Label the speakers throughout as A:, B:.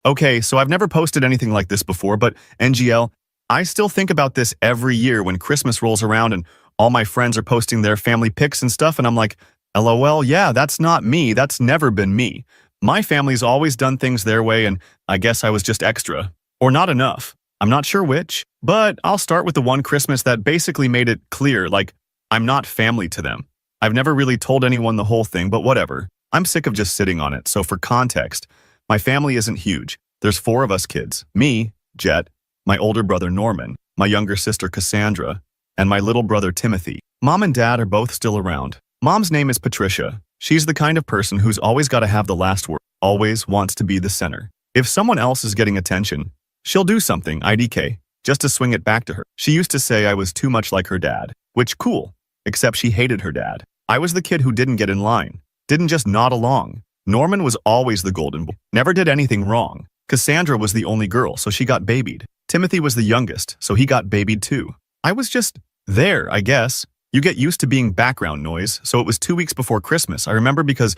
A: Okay, so I've never posted anything like this before, but NGL, I still think about this every year when Christmas rolls around and all my friends are posting their family pics and stuff, and I'm like, LOL, yeah, that's not me. That's never been me. My family's always done things their way, and I guess I was just extra. Or not enough. I'm not sure which, but I'll start with the one Christmas that basically made it clear, like, I'm not family to them. I've never really told anyone the whole thing, but whatever. I'm sick of just sitting on it, so for context, my family isn't huge. There's 4 of us kids. Me, Jet, my older brother Norman, my younger sister Cassandra, and my little brother Timothy. Mom and Dad are both still around. Mom's name is Patricia. She's the kind of person who's always got to have the last word, always wants to be the center. If someone else is getting attention, she'll do something, IDK, just to swing it back to her. She used to say I was too much like her dad, which cool, except she hated her dad. I was the kid who didn't get in line, didn't just nod along. Norman was always the golden boy, never did anything wrong. Cassandra was the only girl, so she got babied. Timothy was the youngest, so he got babied too. I was just there, I guess. You get used to being background noise, so it was 2 weeks before Christmas. I remember because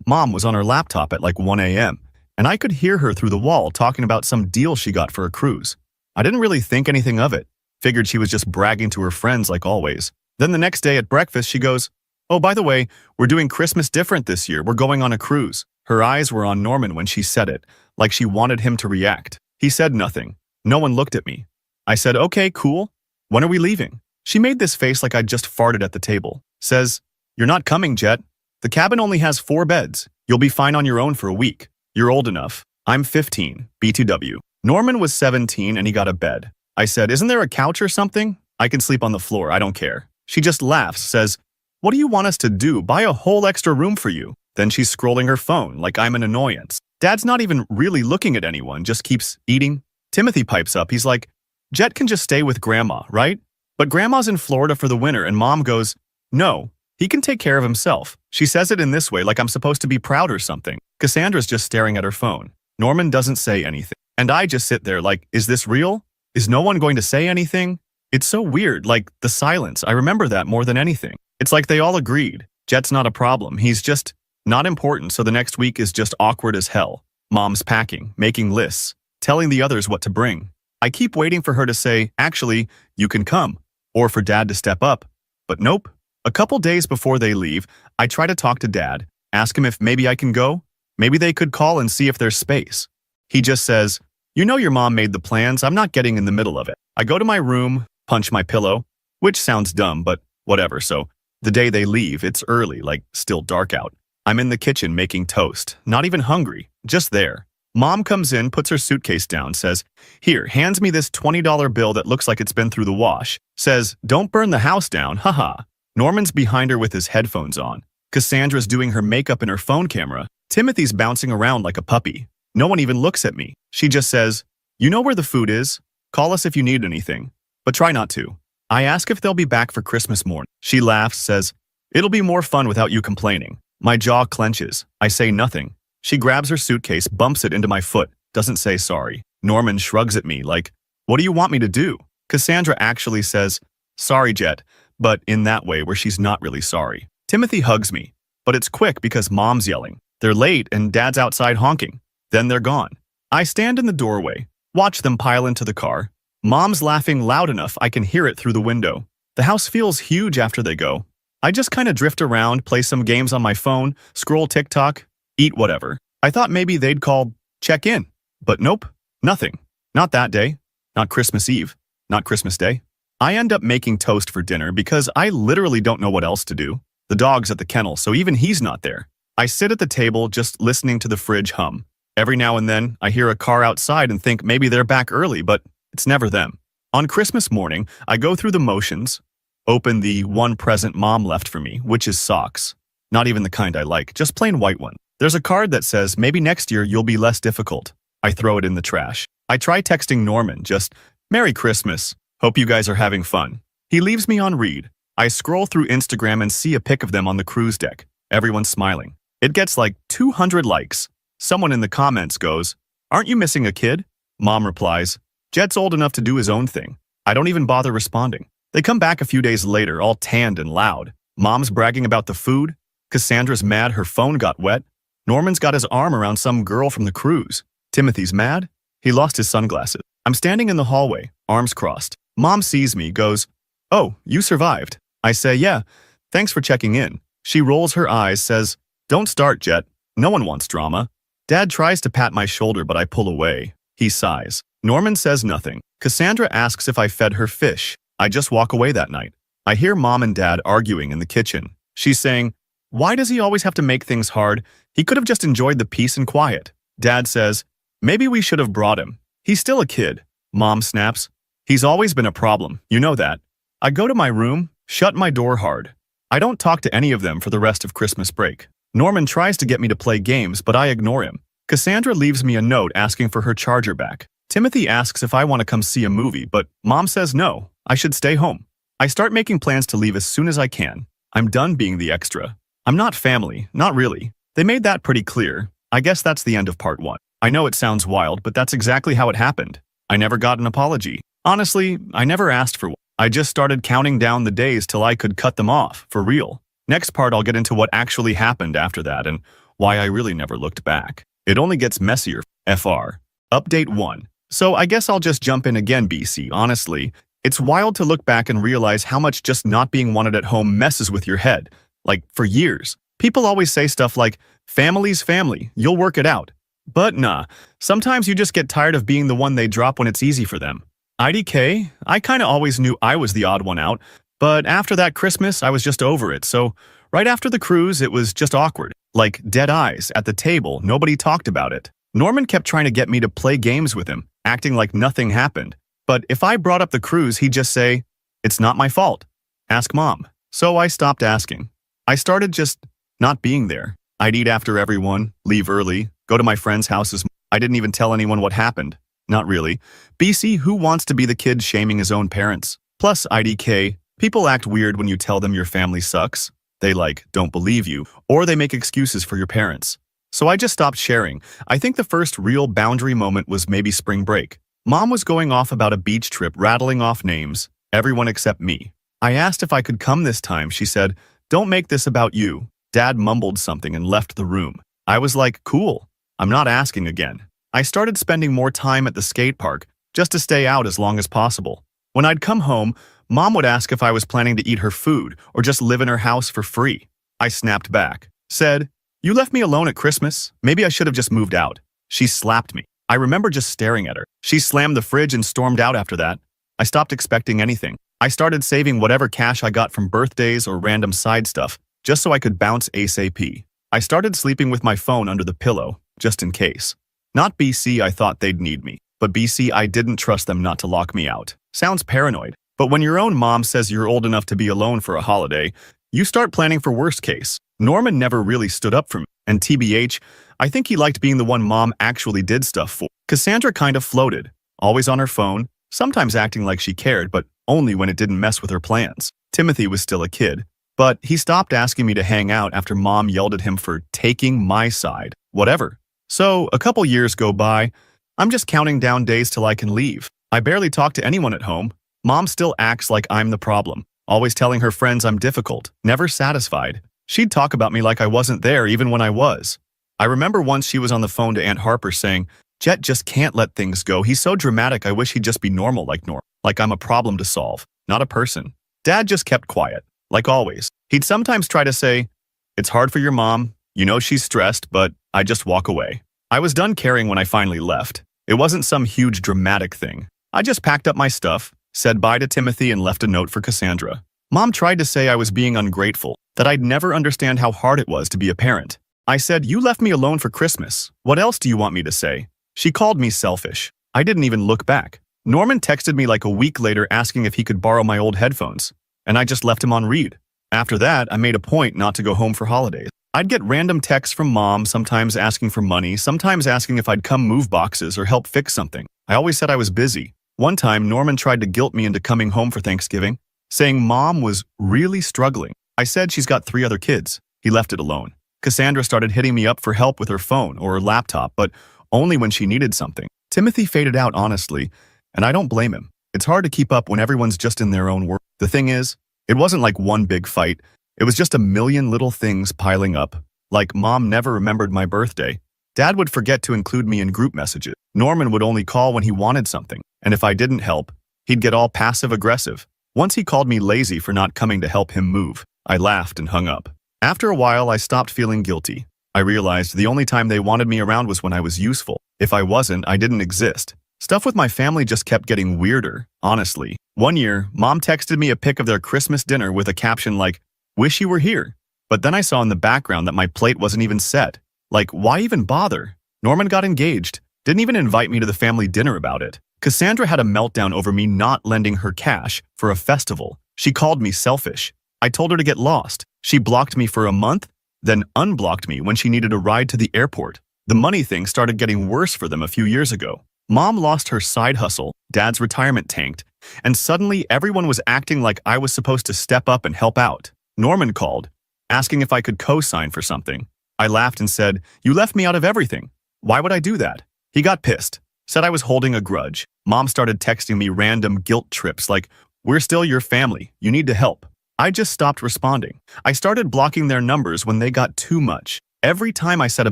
A: Mom was on her laptop at like 1 a.m., and I could hear her through the wall talking about some deal she got for a cruise. I didn't really think anything of it. Figured she was just bragging to her friends like always. Then the next day at breakfast, she goes, "Oh, by the way, we're doing Christmas different this year. We're going on a cruise." Her eyes were on Norman when she said it, like she wanted him to react. He said nothing. No one looked at me. I said, "Okay, cool. When are we leaving?" She made this face like I'd just farted at the table. Says, "You're not coming, Jet. The cabin only has 4 beds. You'll be fine on your own for a week. You're old enough. I'm 15, B2W. Norman was 17 and he got a bed. I said, "Isn't there a couch or something? I can sleep on the floor, I don't care." She just laughs, says, "What do you want us to do? Buy a whole extra room for you." Then she's scrolling her phone like I'm an annoyance. Dad's not even really looking at anyone, just keeps eating. Timothy pipes up. He's like, "Jet can just stay with Grandma, right? But Grandma's in Florida for the winter," and Mom goes, "No, he can take care of himself." She says it in this way like I'm supposed to be proud or something. Cassandra's just staring at her phone. Norman doesn't say anything. And I just sit there like, is this real? Is no one going to say anything? It's so weird, like the silence. I remember that more than anything. It's like they all agreed. Jet's not a problem. He's just not important, so the next week is just awkward as hell. Mom's packing, making lists, telling the others what to bring. I keep waiting for her to say, "Actually, you can come," or for Dad to step up. But nope. A couple days before they leave, I try to talk to Dad, ask him if maybe I can go. Maybe they could call and see if there's space. He just says, "You know your mom made the plans. I'm not getting in the middle of it." I go to my room, punch my pillow, which sounds dumb, but whatever. So the day they leave, it's early, like still dark out. I'm in the kitchen making toast, not even hungry, just there. Mom comes in, puts her suitcase down, says, "Here, hands me this $20 bill that looks like it's been through the wash." Says, "Don't burn the house down, haha." Norman's behind her with his headphones on. Cassandra's doing her makeup in her phone camera. Timothy's bouncing around like a puppy. No one even looks at me. She just says, "You know where the food is? Call us if you need anything, but try not to." I ask if they'll be back for Christmas morning. She laughs, says, "It'll be more fun without you complaining." My jaw clenches. I say nothing. She grabs her suitcase, bumps it into my foot, doesn't say sorry. Norman shrugs at me like, "What do you want me to do?" Cassandra actually says, "Sorry, Jet," but in that way where she's not really sorry. Timothy hugs me, but it's quick because Mom's yelling. They're late and Dad's outside honking. Then they're gone. I stand in the doorway, watch them pile into the car. Mom's laughing loud enough I can hear it through the window. The house feels huge after they go. I just kind of drift around, play some games on my phone, scroll TikTok, eat whatever. I thought maybe they'd call, check in. But nope, nothing. Not that day. Not Christmas Eve. Not Christmas Day. I end up making toast for dinner because I literally don't know what else to do. The dog's at the kennel, so even he's not there. I sit at the table just listening to the fridge hum. Every now and then, I hear a car outside and think maybe they're back early, but it's never them. On Christmas morning, I go through the motions, open the one present Mom left for me, which is socks. Not even the kind I like, just plain white one. There's a card that says, "Maybe next year you'll be less difficult." I throw it in the trash. I try texting Norman, just, "Merry Christmas. Hope you guys are having fun." He leaves me on read. I scroll through Instagram and see a pic of them on the cruise deck. Everyone's smiling. It gets like 200 likes. Someone in the comments goes, "Aren't you missing a kid?" Mom replies, "Jet's old enough to do his own thing." I don't even bother responding. They come back a few days later, all tanned and loud. Mom's bragging about the food. Cassandra's mad her phone got wet. Norman's got his arm around some girl from the cruise. Timothy's mad. He lost his sunglasses. I'm standing in the hallway, arms crossed. Mom sees me, goes, "Oh, you survived." I say, "Yeah, thanks for checking in." She rolls her eyes, says, "Don't start, Jet. No one wants drama." Dad tries to pat my shoulder, but I pull away. He sighs. Norman says nothing. Cassandra asks if I fed her fish. I just walk away that night. I hear Mom and Dad arguing in the kitchen. She's saying, "Why does he always have to make things hard? He could have just enjoyed the peace and quiet." Dad says, "Maybe we should have brought him. He's still a kid." Mom snaps, "He's always been a problem, you know that." I go to my room, shut my door hard. I don't talk to any of them for the rest of Christmas break. Norman tries to get me to play games, but I ignore him. Cassandra leaves me a note asking for her charger back. Timothy asks if I want to come see a movie, but Mom says no, I should stay home. I start making plans to leave as soon as I can. I'm done being the extra. I'm not family, not really. They made that pretty clear. I guess that's the end of part 1. I know it sounds wild, but that's exactly how it happened. I never got an apology. Honestly, I never asked for one. I just started counting down the days till I could cut them off, for real. Next part I'll get into what actually happened after that and why I really never looked back. It only gets messier, FR. Update 1. So I guess I'll just jump in again, BC. Honestly, it's wild to look back and realize how much just not being wanted at home messes with your head. Like, for years. People always say stuff like, "Family's family, you'll work it out." But nah, sometimes you just get tired of being the one they drop when it's easy for them. IDK, I kinda always knew I was the odd one out, but after that Christmas, I was just over it, so right after the cruise, it was just awkward. Like dead eyes at the table, nobody talked about it. Norman kept trying to get me to play games with him, acting like nothing happened. But if I brought up the cruise, he'd just say, "It's not my fault. Ask Mom." So I stopped asking. I started just not being there. I'd eat after everyone, leave early, go to my friends' houses. I didn't even tell anyone what happened. Not really. BC, who wants to be the kid shaming his own parents? Plus, IDK, people act weird when you tell them your family sucks. They don't believe you, or they make excuses for your parents. So I just stopped sharing. I think the first real boundary moment was maybe spring break. Mom was going off about a beach trip, rattling off names, everyone except me. I asked if I could come this time. She said, "Don't make this about you." Dad mumbled something and left the room. I was like, cool, I'm not asking again. I started spending more time at the skate park, just to stay out as long as possible. When I'd come home, Mom would ask if I was planning to eat her food or just live in her house for free. I snapped back, said, "You left me alone at Christmas. Maybe I should have just moved out." She slapped me. I remember just staring at her. She slammed the fridge and stormed out after that. I stopped expecting anything. I started saving whatever cash I got from birthdays or random side stuff, just so I could bounce ASAP. I started sleeping with my phone under the pillow, just in case. Not BC, I thought they'd need me, but BC, I didn't trust them not to lock me out. Sounds paranoid, but when your own mom says you're old enough to be alone for a holiday, you start planning for worst case. Norman never really stood up for me, and TBH, I think he liked being the one Mom actually did stuff for. Cassandra kind of floated, always on her phone, sometimes acting like she cared, but only when it didn't mess with her plans. Timothy was still a kid, but he stopped asking me to hang out after Mom yelled at him for taking my side. Whatever. So, a couple years go by. I'm just counting down days till I can leave. I barely talk to anyone at home. Mom still acts like I'm the problem, always telling her friends I'm difficult, never satisfied. She'd talk about me like I wasn't there even when I was. I remember once she was on the phone to Aunt Harper saying, "Jet just can't let things go. He's so dramatic. I wish he'd just be normal like normal. Like I'm a problem to solve, not a person." Dad just kept quiet, like always. He'd sometimes try to say, "It's hard for your mom. You know she's stressed," but I'd just walk away. I was done caring when I finally left. It wasn't some huge dramatic thing. I just packed up my stuff, said bye to Timothy, and left a note for Cassandra. Mom tried to say I was being ungrateful, that I'd never understand how hard it was to be a parent. I said, "You left me alone for Christmas. What else do you want me to say?" She called me selfish. I didn't even look back. Norman texted me like a week later asking if he could borrow my old headphones, and I just left him on read. After that, I made a point not to go home for holidays. I'd get random texts from Mom, sometimes asking for money, sometimes asking if I'd come move boxes or help fix something. I always said I was busy. One time, Norman tried to guilt me into coming home for Thanksgiving, saying Mom was really struggling. I said she's got 3 other kids. He left it alone. Cassandra started hitting me up for help with her phone or her laptop, but only when she needed something. Timothy faded out, honestly, and I don't blame him. It's hard to keep up when everyone's just in their own world. The thing is, it wasn't like one big fight. It was just a million little things piling up. Like Mom never remembered my birthday. Dad would forget to include me in group messages. Norman would only call when he wanted something, and if I didn't help, he'd get all passive-aggressive. Once he called me lazy for not coming to help him move. I laughed and hung up. After a while, I stopped feeling guilty. I realized the only time they wanted me around was when I was useful. If I wasn't, I didn't exist. Stuff with my family just kept getting weirder, honestly. One year, Mom texted me a pic of their Christmas dinner with a caption like, "Wish you were here." But then I saw in the background that my plate wasn't even set. Like, why even bother? Norman got engaged. Didn't even invite me to the family dinner about it. Cassandra had a meltdown over me not lending her cash for a festival. She called me selfish. I told her to get lost. She blocked me for a month, then unblocked me when she needed a ride to the airport. The money thing started getting worse for them a few years ago. Mom lost her side hustle, Dad's retirement tanked, and suddenly everyone was acting like I was supposed to step up and help out. Norman called, asking if I could co-sign for something. I laughed and said, "You left me out of everything. Why would I do that?" He got pissed, said I was holding a grudge. Mom started texting me random guilt trips like, "We're still your family. You need to help." I just stopped responding. I started blocking their numbers when they got too much. Every time I set a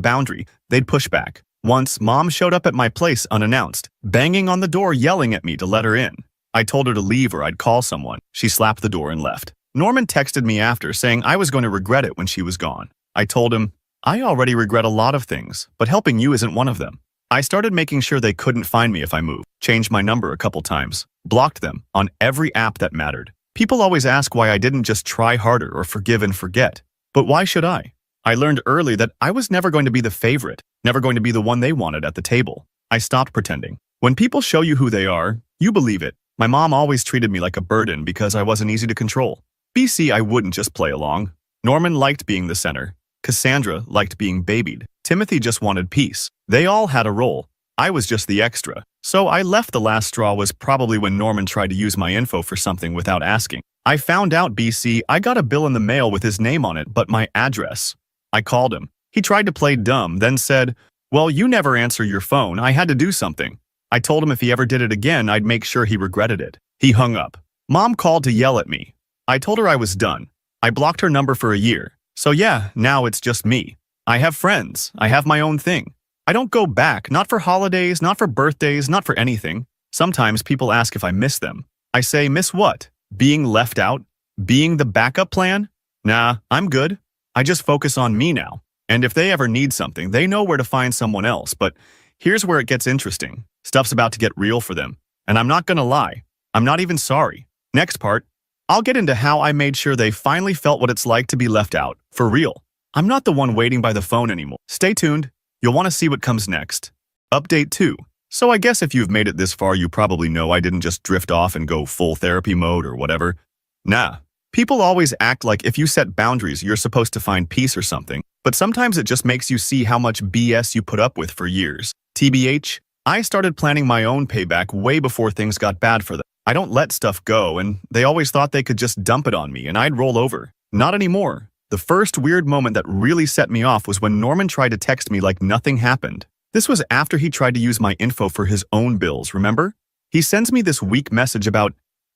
A: boundary, they'd push back. Once, Mom showed up at my place unannounced, banging on the door yelling at me to let her in. I told her to leave or I'd call someone. She slapped the door and left. Norman texted me after saying I was going to regret it when she was gone. I told him, "I already regret a lot of things, but helping you isn't one of them." I started making sure they couldn't find me if I moved, changed my number a couple times, blocked them on every app that mattered. People always ask why I didn't just try harder or forgive and forget. But why should I? I learned early that I was never going to be the favorite, never going to be the one they wanted at the table. I stopped pretending. When people show you who they are, you believe it. My mom always treated me like a burden because I wasn't easy to control. BC, I wouldn't just play along. Norman liked being the center. Cassandra liked being babied. Timothy just wanted peace. They all had a role. I was just the extra. So I left. The last straw was probably when Norman tried to use my info for something without asking. I found out, BC, I got a bill in the mail with his name on it, but my address. I called him. He tried to play dumb, then said, "Well, you never answer your phone. I had to do something." I told him if he ever did it again, I'd make sure he regretted it. He hung up. Mom called to yell at me. I told her I was done. I blocked her number for a year. So yeah, now it's just me. I have friends. I have my own thing. I don't go back, not for holidays, not for birthdays, not for anything. Sometimes people ask if I miss them. I say, miss what? Being left out? Being the backup plan? Nah, I'm good. I just focus on me now. And if they ever need something, they know where to find someone else. But here's where it gets interesting. Stuff's about to get real for them. And I'm not gonna lie. I'm not even sorry. Next part, I'll get into how I made sure they finally felt what it's like to be left out. For real. I'm not the one waiting by the phone anymore. Stay tuned. You'll want to see what comes next. Update 2. So I guess if you've made it this far, you probably know I didn't just drift off and go full therapy mode or whatever. Nah. People always act like if you set boundaries, you're supposed to find peace or something. But sometimes it just makes you see how much BS you put up with for years. TBH, I started planning my own payback way before things got bad for them. I don't let stuff go, and they always thought they could just dump it on me and I'd roll over. Not anymore. The first weird moment that really set me off was when Norman tried to text me like nothing happened. This was after he tried to use my info for his own bills, remember? He sends me this weak message about,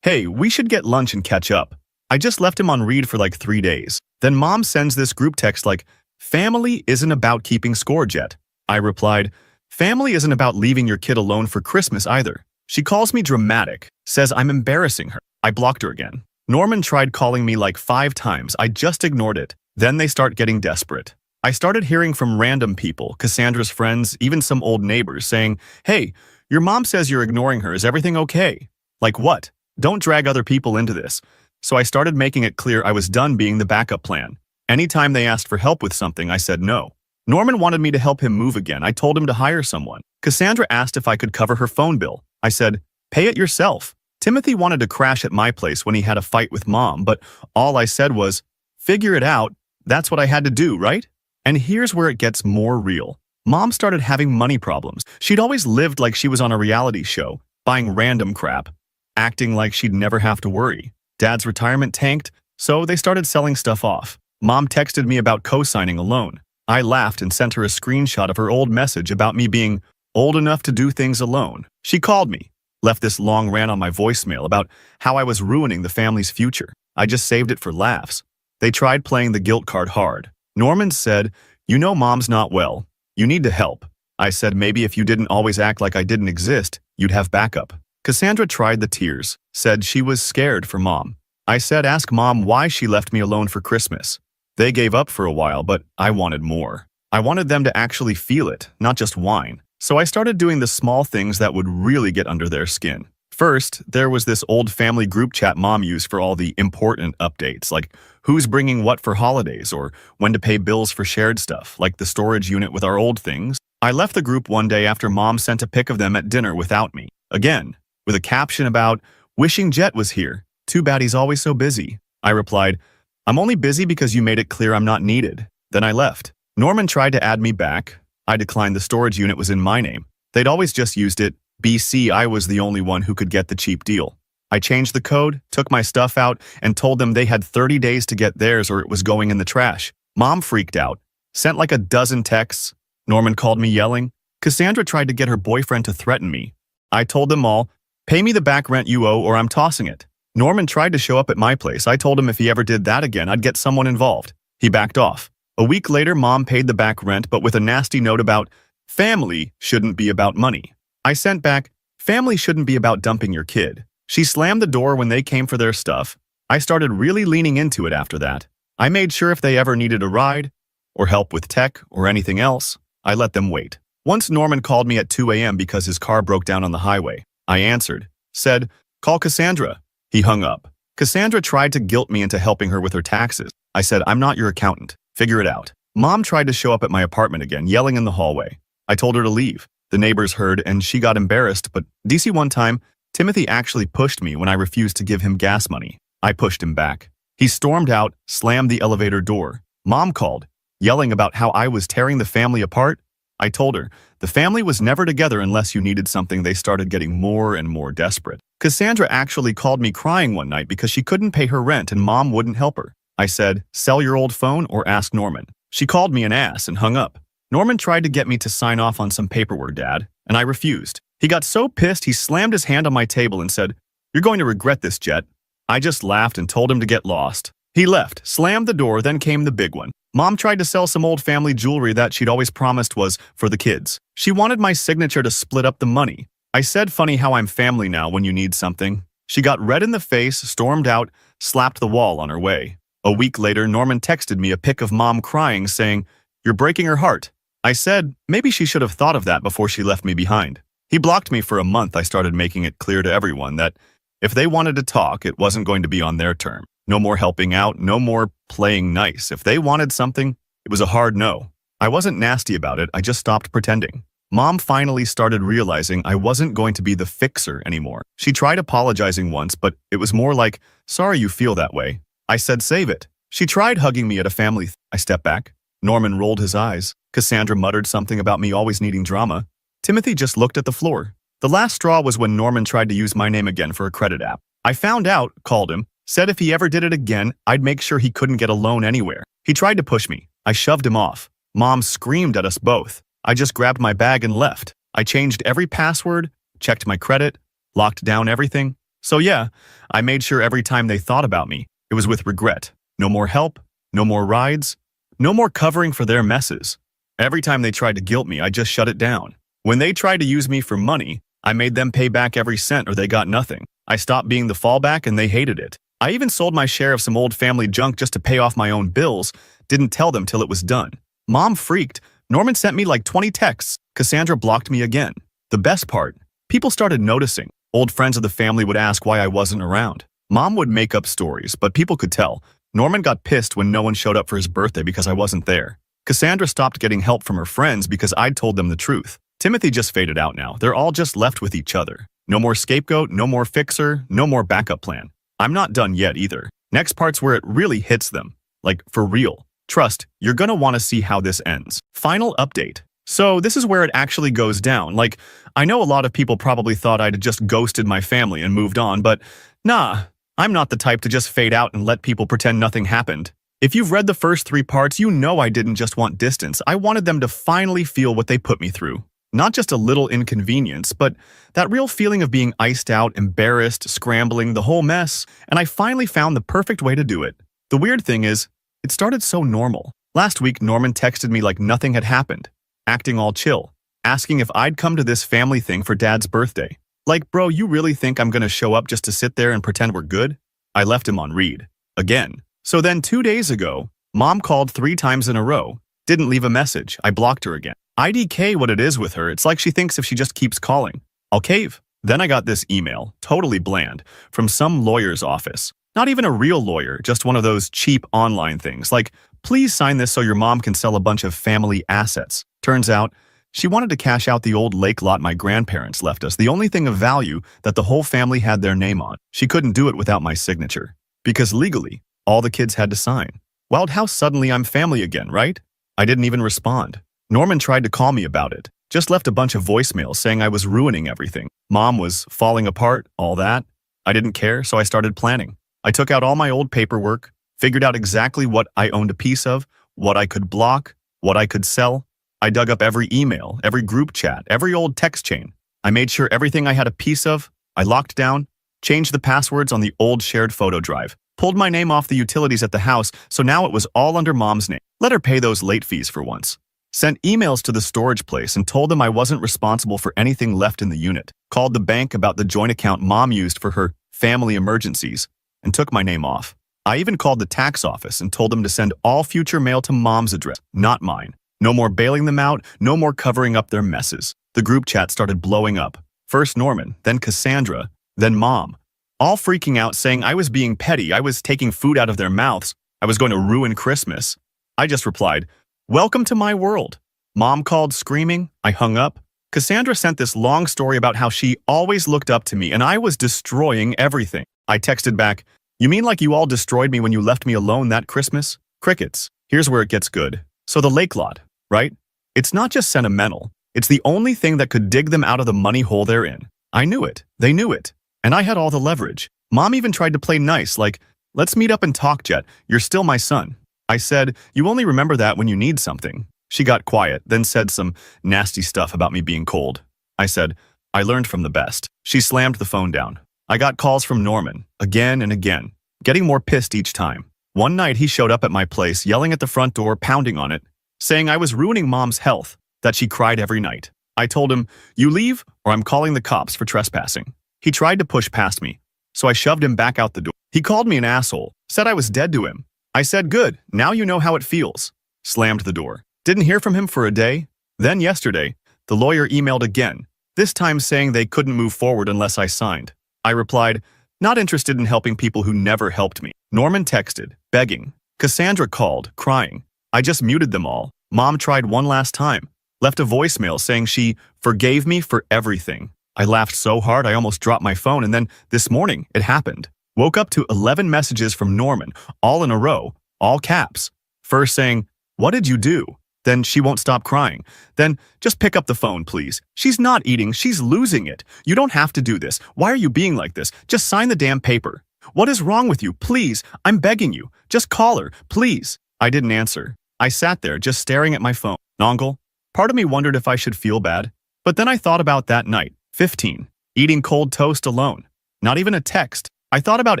A: "Hey, we should get lunch and catch up." I just left him on read for like 3 days. Then Mom sends this group text like, "Family isn't about keeping score, Jet." I replied, "Family isn't about leaving your kid alone for Christmas either." She calls me dramatic, says I'm embarrassing her. I blocked her again. Norman tried calling me like 5 times. I just ignored it. Then they start getting desperate. I started hearing from random people, Cassandra's friends, even some old neighbors, saying, "Hey, your mom says you're ignoring her. Is everything okay?" Like what? Don't drag other people into this. So I started making it clear I was done being the backup plan. Anytime they asked for help with something, I said no. Norman wanted me to help him move again. I told him to hire someone. Cassandra asked if I could cover her phone bill. I said, "Pay it yourself." Timothy wanted to crash at my place when he had a fight with Mom, but all I said was, "Figure it out. That's what I had to do, right?" And here's where it gets more real. Mom started having money problems. She'd always lived like she was on a reality show, buying random crap, acting like she'd never have to worry. Dad's retirement tanked, so they started selling stuff off. Mom texted me about co-signing a loan. I laughed and sent her a screenshot of her old message about me being old enough to do things alone. She called me, left this long rant on my voicemail about how I was ruining the family's future. I just saved it for laughs. They tried playing the guilt card hard. Norman said, "You know Mom's not well. You need to help. I said maybe if you didn't always act like I didn't exist, you'd have backup. Cassandra tried the tears, said she was scared for Mom. I said ask Mom why she left me alone for Christmas. They gave up for a while, but I wanted more. I wanted them to actually feel it, not just whine. So I started doing the small things that would really get under their skin. First, there was this old family group chat Mom used for all the important updates, like who's bringing what for holidays or when to pay bills for shared stuff, like the storage unit with our old things. I left the group one day after Mom sent a pic of them at dinner without me. Again, with a caption about, wishing Jet was here. Too bad he's always so busy. I replied, I'm only busy because you made it clear I'm not needed. Then I left. Norman tried to add me back. I declined. The storage unit was in my name. They'd always just used it. BC, I was the only one who could get the cheap deal. I changed the code, took my stuff out, and told them they had 30 days to get theirs or it was going in the trash. Mom freaked out, sent like a dozen texts. Norman called me yelling. Cassandra tried to get her boyfriend to threaten me. I told them all, pay me the back rent you owe or I'm tossing it. Norman tried to show up at my place. I told him if he ever did that again, I'd get someone involved. He backed off. A week later, Mom paid the back rent, but with a nasty note about, family shouldn't be about money. I sent back, family shouldn't be about dumping your kid. She slammed the door when they came for their stuff. I started really leaning into it after that. I made sure if they ever needed a ride, or help with tech, or anything else, I let them wait. Once Norman called me at 2 a.m. because his car broke down on the highway. I answered, said, call Cassandra. He hung up. Cassandra tried to guilt me into helping her with her taxes. I said, I'm not your accountant. Figure it out. Mom tried to show up at my apartment again, yelling in the hallway. I told her to leave. The neighbors heard and she got embarrassed, but DC one time, Timothy actually pushed me when I refused to give him gas money. I pushed him back. He stormed out, slammed the elevator door. Mom called, yelling about how I was tearing the family apart. I told her, the family was never together unless you needed something. They started getting more and more desperate. Cassandra actually called me crying one night because she couldn't pay her rent and Mom wouldn't help her. I said, sell your old phone or ask Norman. She called me an ass and hung up. Norman tried to get me to sign off on some paperwork, Dad, and I refused. He got so pissed he slammed his hand on my table and said, you're going to regret this, Jet. I just laughed and told him to get lost. He left, slammed the door, then came the big one. Mom tried to sell some old family jewelry that she'd always promised was for the kids. She wanted my signature to split up the money. I said funny how I'm family now when you need something. She got red in the face, stormed out, slapped the wall on her way. A week later, Norman texted me a pic of Mom crying, saying, you're breaking her heart. I said, maybe she should have thought of that before she left me behind. He blocked me for a month. I started making it clear to everyone that if they wanted to talk, it wasn't going to be on their term. No more helping out, no more playing nice. If they wanted something, it was a hard no. I wasn't nasty about it, I just stopped pretending. Mom finally started realizing I wasn't going to be the fixer anymore. She tried apologizing once, but it was more like, sorry you feel that way. I said save it. She tried hugging me at a family. I stepped back. Norman rolled his eyes. Cassandra muttered something about me always needing drama. Timothy just looked at the floor. The last straw was when Norman tried to use my name again for a credit app. I found out, called him, said if he ever did it again, I'd make sure he couldn't get a loan anywhere. He tried to push me. I shoved him off. Mom screamed at us both. I just grabbed my bag and left. I changed every password, checked my credit, locked down everything. So yeah, I made sure every time they thought about me, it was with regret. No more help, no more rides, no more covering for their messes. Every time they tried to guilt me, I just shut it down. When they tried to use me for money, I made them pay back every cent or they got nothing. I stopped being the fallback and they hated it. I even sold my share of some old family junk just to pay off my own bills, didn't tell them till it was done. Mom freaked. Norman sent me like 20 texts. Cassandra blocked me again. The best part, people started noticing. Old friends of the family would ask why I wasn't around. Mom would make up stories, but people could tell. Norman got pissed when no one showed up for his birthday because I wasn't there. Cassandra stopped getting help from her friends because I'd told them the truth. Timothy just faded out now. They're all just left with each other. No more scapegoat, no more fixer, no more backup plan. I'm not done yet either. Next part's where it really hits them. Like, for real. Trust, you're gonna want to see how this ends. Final update. So this is where it actually goes down. Like, I know a lot of people probably thought I'd just ghosted my family and moved on, but nah, I'm not the type to just fade out and let people pretend nothing happened. If you've read the first 3 parts, you know I didn't just want distance. I wanted them to finally feel what they put me through. Not just a little inconvenience, but that real feeling of being iced out, embarrassed, scrambling, the whole mess. And I finally found the perfect way to do it. The weird thing is, it started so normal. Last week, Norman texted me like nothing had happened. acting all chill, asking if I'd come to this family thing for Dad's birthday. Like, bro, you really think I'm gonna show up just to sit there and pretend we're good? I left him on read. Again. So then 2 days ago, Mom called 3 times in a row, didn't leave a message, I blocked her again. IDK what it is with her, it's like she thinks if she just keeps calling, I'll cave. Then I got this email, totally bland, from some lawyer's office. Not even a real lawyer, just one of those cheap online things, like, please sign this so your mom can sell a bunch of family assets. Turns out, she wanted to cash out the old lake lot my grandparents left us, the only thing of value that the whole family had their name on. She couldn't do it without my signature. Because legally, all the kids had to sign. Wild how suddenly I'm family again, right? I didn't even respond. Norman tried to call me about it. Just left a bunch of voicemails saying I was ruining everything. Mom was falling apart, all that. I didn't care, so I started planning. I took out all my old paperwork, figured out exactly what I owned a piece of, what I could block, what I could sell. I dug up every email, every group chat, every old text chain. I made sure everything I had a piece of, I locked down, changed the passwords on the old shared photo drive, pulled my name off the utilities at the house, so now it was all under Mom's name. Let her pay those late fees for once. Sent emails to the storage place and told them I wasn't responsible for anything left in the unit. Called the bank about the joint account Mom used for her family emergencies and took my name off. I even called the tax office and told them to send all future mail to Mom's address, not mine. No more bailing them out, no more covering up their messes. The group chat started blowing up. First Norman, then Cassandra, then Mom. All freaking out saying I was being petty, I was taking food out of their mouths, I was going to ruin Christmas. I just replied, welcome to my world. Mom called screaming, I hung up. Cassandra sent this long story about how she always looked up to me and I was destroying everything. I texted back, you mean like you all destroyed me when you left me alone that Christmas? Crickets. Here's where it gets good. So the lake lot, right? It's not just sentimental. It's the only thing that could dig them out of the money hole they're in. I knew it. They knew it. And I had all the leverage. Mom even tried to play nice, like, let's meet up and talk, Jet. You're still my son. I said, you only remember that when you need something. She got quiet, then said some nasty stuff about me being cold. I said, I learned from the best. She slammed the phone down. I got calls from Norman, again and again, getting more pissed each time. One night he showed up at my place, yelling at the front door, pounding on it, saying I was ruining Mom's health, that she cried every night. I told him, you leave or I'm calling the cops for trespassing. He tried to push past me, so I shoved him back out the door. He called me an asshole, said I was dead to him. I said, good, now you know how it feels. Slammed the door. Didn't hear from him for a day. Then yesterday, the lawyer emailed again, this time saying they couldn't move forward unless I signed. I replied, not interested in helping people who never helped me. Norman texted, begging. Cassandra called, crying. I just muted them all. Mom tried one last time, left a voicemail saying she forgave me for everything. I laughed so hard I almost dropped my phone, and then this morning, it happened. Woke up to 11 messages from Norman, all in a row, all caps. First saying, what did you do? Then she won't stop crying. Then just pick up the phone, please. She's not eating, she's losing it. You don't have to do this. Why are you being like this? Just sign the damn paper. What is wrong with you? Please, I'm begging you. Just call her, please. I didn't answer. I sat there just staring at my phone. Nongle. Part of me wondered if I should feel bad. But then I thought about that night, 15, eating cold toast alone. Not even a text. I thought about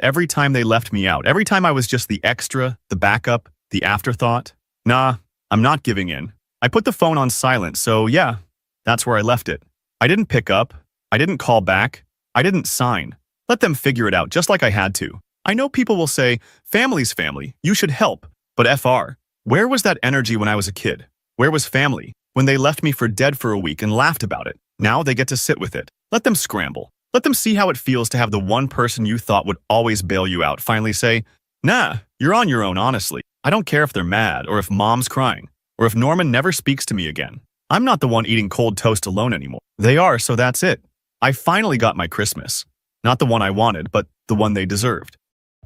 A: every time they left me out, every time I was just the extra, the backup, the afterthought. Nah, I'm not giving in. I put the phone on silent, so yeah, that's where I left it. I didn't pick up. I didn't call back. I didn't sign. Let them figure it out just like I had to. I know people will say, family's family, you should help. But FR, where was that energy when I was a kid? Where was family when they left me for dead for a week and laughed about it? Now they get to sit with it. Let them scramble. Let them see how it feels to have the one person you thought would always bail you out finally say, nah, you're on your own, honestly. I don't care if they're mad or if Mom's crying or if Norman never speaks to me again. I'm not the one eating cold toast alone anymore. They are, so that's it. I finally got my Christmas. Not the one I wanted, but the one they deserved.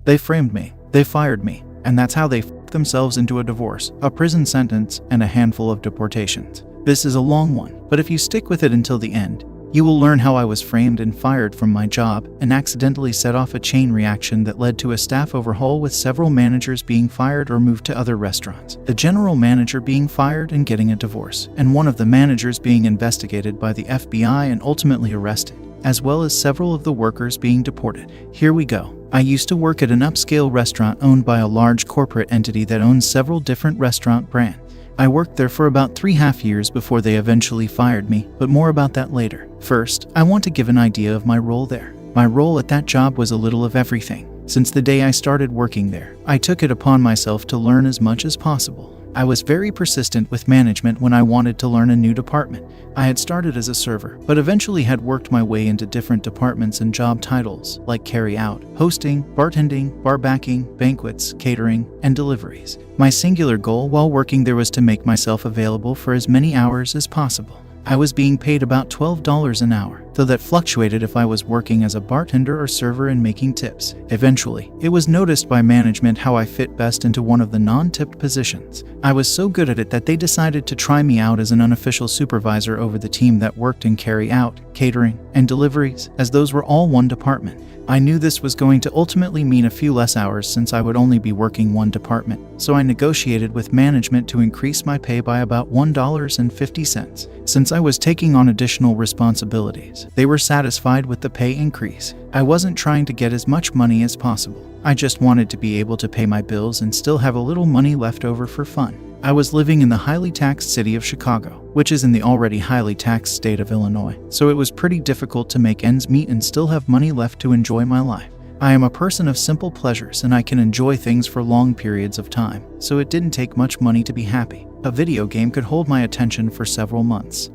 B: They framed me. They fired me. And that's how they f***ed themselves into a divorce, a prison sentence, and a handful of deportations. This is a long one, but if you stick with it until the end, you will learn how I was framed and fired from my job and accidentally set off a chain reaction that led to a staff overhaul with several managers being fired or moved to other restaurants, the general manager being fired and getting a divorce, and one of the managers being investigated by the FBI and ultimately arrested, as well as several of the workers being deported. Here we go. I used to work at an upscale restaurant owned by a large corporate entity that owns several different restaurant brands. I worked there for about 3.5 years before they eventually fired me, but more about that later. First, I want to give an idea of my role there. My role at that job was a little of everything. Since the day I started working there, I took it upon myself to learn as much as possible. I was very persistent with management when I wanted to learn a new department. I had started as a server, but eventually had worked my way into different departments and job titles, like carry out, hosting, bartending, bar backing, banquets, catering, and deliveries. My singular goal while working there was to make myself available for as many hours as possible. I was being paid about $12 an hour, though that fluctuated if I was working as a bartender or server and making tips. Eventually, it was noticed by management how I fit best into one of the non-tipped positions. I was so good at it that they decided to try me out as an unofficial supervisor over the team that worked in carry out, catering, and deliveries, as those were all one department. I knew this was going to ultimately mean a few less hours since I would only be working one department, so I negotiated with management to increase my pay by about $1.50. Since I was taking on additional responsibilities, they were satisfied with the pay increase. I wasn't trying to get as much money as possible. I just wanted to be able to pay my bills and still have a little money left over for fun. I was living in the highly taxed city of Chicago, which is in the already highly taxed state of Illinois, so it was pretty difficult to make ends meet and still have money left to enjoy my life. I am a person of simple pleasures and I can enjoy things for long periods of time, so it didn't take much money to be happy. A video game could hold my attention for several months,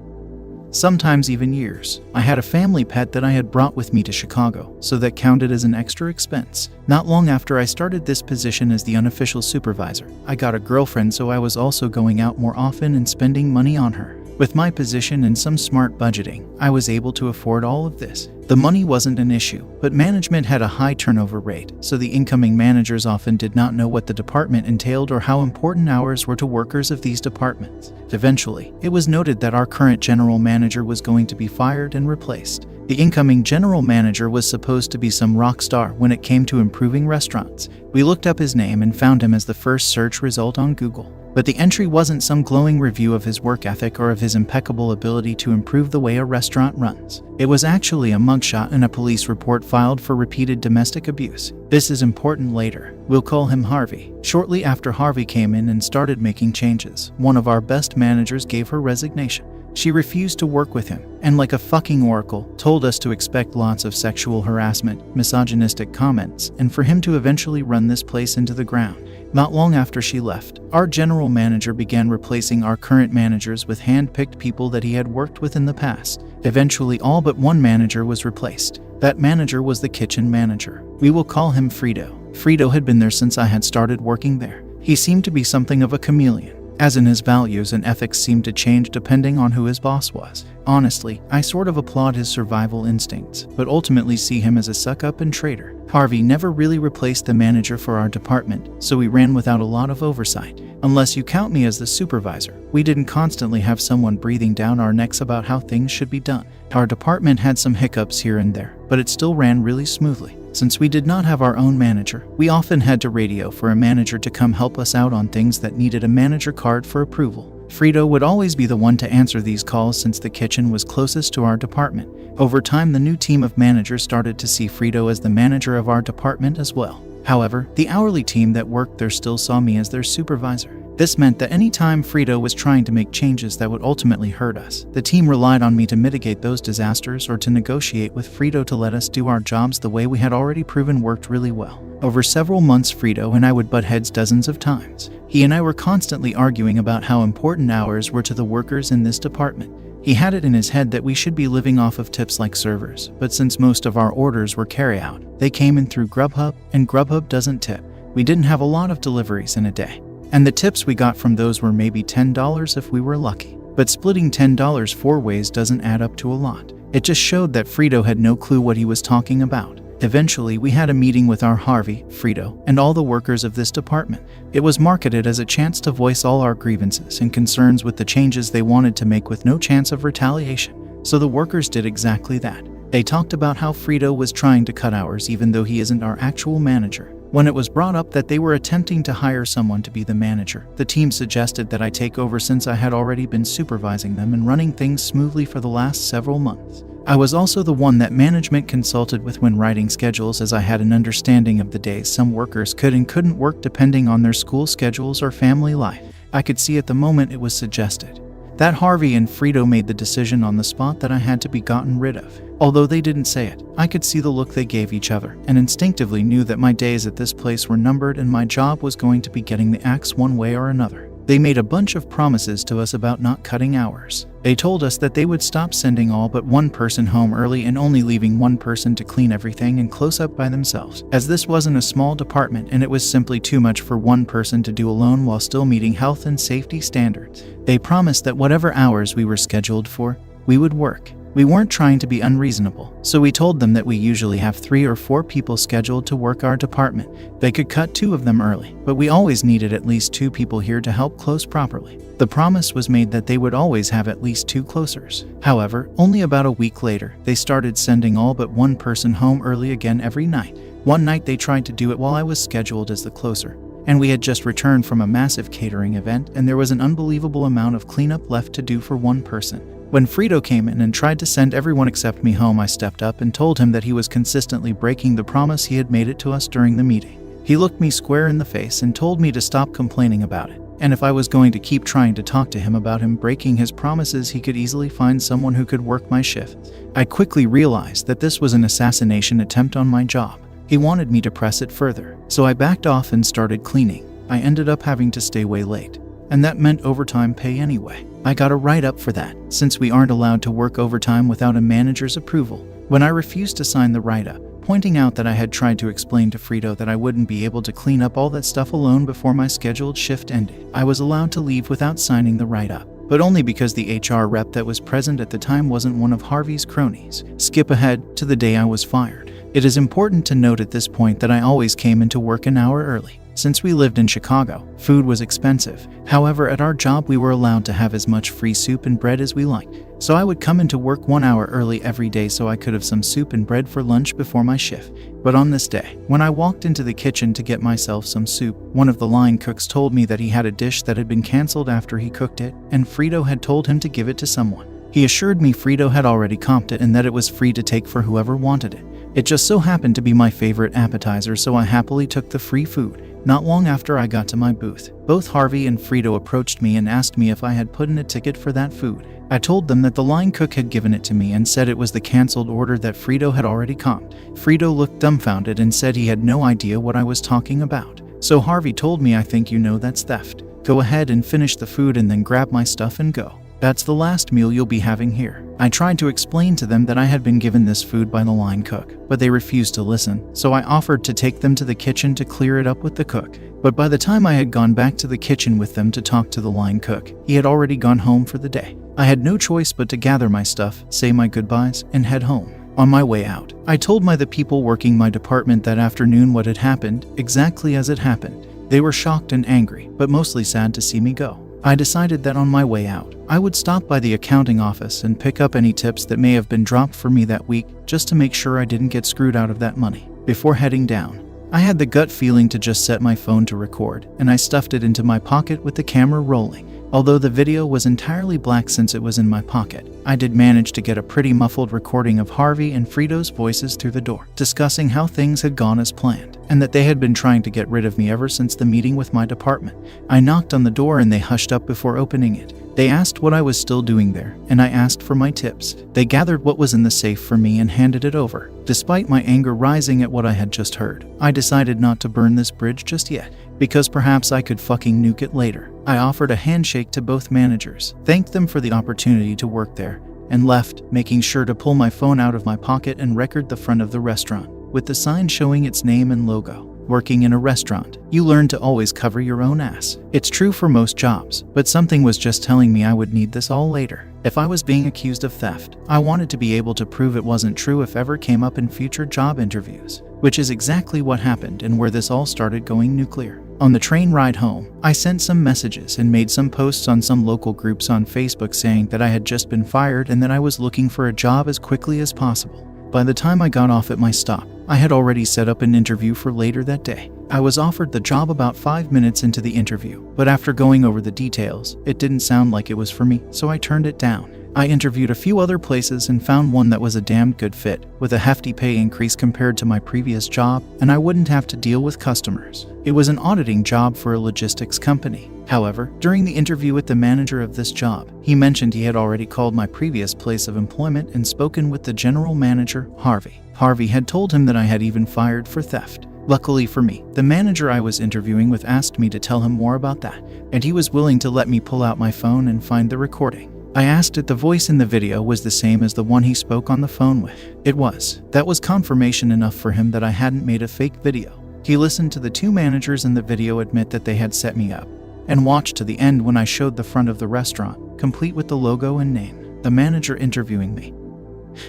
B: sometimes even years. I had a family pet that I had brought with me to Chicago, so that counted as an extra expense. Not long after I started this position as the unofficial supervisor, I got a girlfriend, so I was also going out more often and spending money on her. With my position and some smart budgeting, I was able to afford all of this. The money wasn't an issue, but management had a high turnover rate, so the incoming managers often did not know what the department entailed or how important hours were to workers of these departments. Eventually, it was noted that our current general manager was going to be fired and replaced. The incoming general manager was supposed to be some rock star when it came to improving restaurants. We looked up his name and found him as the first search result on Google. But the entry wasn't some glowing review of his work ethic or of his impeccable ability to improve the way a restaurant runs. It was actually a mugshot and a police report filed for repeated domestic abuse. This is important later. We'll call him Harvey. Shortly after Harvey came in and started making changes, one of our best managers gave her resignation. She refused to work with him, and like a fucking oracle, told us to expect lots of sexual harassment, misogynistic comments, and for him to eventually run this place into the ground. Not long after she left, our general manager began replacing our current managers with hand-picked people that he had worked with in the past. Eventually, all but one manager was replaced. That manager was the kitchen manager. We will call him Frito. Frito had been there since I had started working there. He seemed to be something of a chameleon, as in his values and ethics seemed to change depending on who his boss was. Honestly, I sort of applaud his survival instincts, but ultimately see him as a suck-up and traitor. Harvey never really replaced the manager for our department, so we ran without a lot of oversight. Unless you count me as the supervisor, we didn't constantly have someone breathing down our necks about how things should be done. Our department had some hiccups here and there, but it still ran really smoothly. Since we did not have our own manager, we often had to radio for a manager to come help us out on things that needed a manager card for approval. Frito would always be the one to answer these calls since the kitchen was closest to our department. Over time, the new team of managers started to see Frito as the manager of our department as well. However, the hourly team that worked there still saw me as their supervisor. This meant that any time Frito was trying to make changes that would ultimately hurt us, the team relied on me to mitigate those disasters or to negotiate with Frito to let us do our jobs the way we had already proven worked really well. Over several months, Frito and I would butt heads dozens of times. He and I were constantly arguing about how important hours were to the workers in this department. He had it in his head that we should be living off of tips like servers, but since most of our orders were carry-out, they came in through Grubhub, and Grubhub doesn't tip. We didn't have a lot of deliveries in a day, and the tips we got from those were maybe $10 if we were lucky. But splitting $10 four ways doesn't add up to a lot. It just showed that Frito had no clue what he was talking about. Eventually, we had a meeting with our Harvey, Frito, and all the workers of this department. It was marketed as a chance to voice all our grievances and concerns with the changes they wanted to make with no chance of retaliation. So the workers did exactly that. They talked about how Frito was trying to cut hours even though he isn't our actual manager. When it was brought up that they were attempting to hire someone to be the manager, the team suggested that I take over since I had already been supervising them and running things smoothly for the last several months. I was also the one that management consulted with when writing schedules, as I had an understanding of the days some workers could and couldn't work depending on their school schedules or family life. I could see at the moment it was suggested that Harvey and Frito made the decision on the spot that I had to be gotten rid of. Although they didn't say it, I could see the look they gave each other and instinctively knew that my days at this place were numbered and my job was going to be getting the axe one way or another. They made a bunch of promises to us about not cutting hours. They told us that they would stop sending all but one person home early and only leaving one person to clean everything and close up by themselves, as this wasn't a small department and it was simply too much for one person to do alone while still meeting health and safety standards. They promised that whatever hours we were scheduled for, we would work. We weren't trying to be unreasonable, so we told them that we usually have 3 or 4 people scheduled to work our department. They could cut 2 of them early, but we always needed at least 2 people here to help close properly. The promise was made that they would always have at least 2 closers. However, only about a week later, they started sending all but one person home early again every night. One night they tried to do it while I was scheduled as the closer, and we had just returned from a massive catering event and there was an unbelievable amount of cleanup left to do for one person. When Frito came in and tried to send everyone except me home, I stepped up and told him that he was consistently breaking the promise he had made it to us during the meeting. He looked me square in the face and told me to stop complaining about it, and if I was going to keep trying to talk to him about him breaking his promises, he could easily find someone who could work my shift. I quickly realized that this was an assassination attempt on my job. He wanted me to press it further, so I backed off and started cleaning. I ended up having to stay way late, and that meant overtime pay anyway. I got a write-up for that, since we aren't allowed to work overtime without a manager's approval. When I refused to sign the write-up, pointing out that I had tried to explain to Frito that I wouldn't be able to clean up all that stuff alone before my scheduled shift ended, I was allowed to leave without signing the write-up, but only because the HR rep that was present at the time wasn't one of Harvey's cronies. Skip ahead to the day I was fired. It is important to note at this point that I always came into work an hour early. Since we lived in Chicago, food was expensive. However, at our job we were allowed to have as much free soup and bread as we liked. So I would come into work 1 hour early every day so I could have some soup and bread for lunch before my shift. But on this day, when I walked into the kitchen to get myself some soup, one of the line cooks told me that he had a dish that had been canceled after he cooked it, and Frito had told him to give it to someone. He assured me Frito had already comped it and that it was free to take for whoever wanted it. It just so happened to be my favorite appetizer, so I happily took the free food. Not long after I got to my booth, both Harvey and Frito approached me and asked me if I had put in a ticket for that food. I told them that the line cook had given it to me and said it was the canceled order that Frito had already comped. Frito looked dumbfounded and said he had no idea what I was talking about. So Harvey told me, "I think you know that's theft. Go ahead and finish the food and then grab my stuff and go. That's the last meal you'll be having here." I tried to explain to them that I had been given this food by the line cook, but they refused to listen, so I offered to take them to the kitchen to clear it up with the cook. But by the time I had gone back to the kitchen with them to talk to the line cook, he had already gone home for the day. I had no choice but to gather my stuff, say my goodbyes, and head home. On my way out, I told the people working my department that afternoon what had happened, exactly as it happened. They were shocked and angry, but mostly sad to see me go. I decided that on my way out, I would stop by the accounting office and pick up any tips that may have been dropped for me that week, just to make sure I didn't get screwed out of that money. Before heading down, I had the gut feeling to just set my phone to record, and I stuffed it into my pocket with the camera rolling. Although the video was entirely black since it was in my pocket, I did manage to get a pretty muffled recording of Harvey and Frito's voices through the door, discussing how things had gone as planned, and that they had been trying to get rid of me ever since the meeting with my department. I knocked on the door and they hushed up before opening it. They asked what I was still doing there, and I asked for my tips. They gathered what was in the safe for me and handed it over. Despite my anger rising at what I had just heard, I decided not to burn this bridge just yet, because perhaps I could fucking nuke it later. I offered a handshake to both managers, thanked them for the opportunity to work there, and left, making sure to pull my phone out of my pocket and record the front of the restaurant, with the sign showing its name and logo. Working in a restaurant, you learn to always cover your own ass. It's true for most jobs, but something was just telling me I would need this all later. If I was being accused of theft, I wanted to be able to prove it wasn't true if ever came up in future job interviews, which is exactly what happened and where this all started going nuclear. On the train ride home, I sent some messages and made some posts on some local groups on Facebook saying that I had just been fired and that I was looking for a job as quickly as possible. By the time I got off at my stop, I had already set up an interview for later that day. I was offered the job about 5 minutes into the interview, but after going over the details, it didn't sound like it was for me, so I turned it down. I interviewed a few other places and found one that was a damn good fit, with a hefty pay increase compared to my previous job, and I wouldn't have to deal with customers. It was an auditing job for a logistics company. However, during the interview with the manager of this job, he mentioned he had already called my previous place of employment and spoken with the general manager, Harvey. Harvey had told him that I had even fired for theft. Luckily for me, the manager I was interviewing with asked me to tell him more about that, and he was willing to let me pull out my phone and find the recording. I asked if the voice in the video was the same as the one he spoke on the phone with. It was. That was confirmation enough for him that I hadn't made a fake video. He listened to the two managers in the video admit that they had set me up, and watched to the end when I showed the front of the restaurant, complete with the logo and name. The manager interviewing me,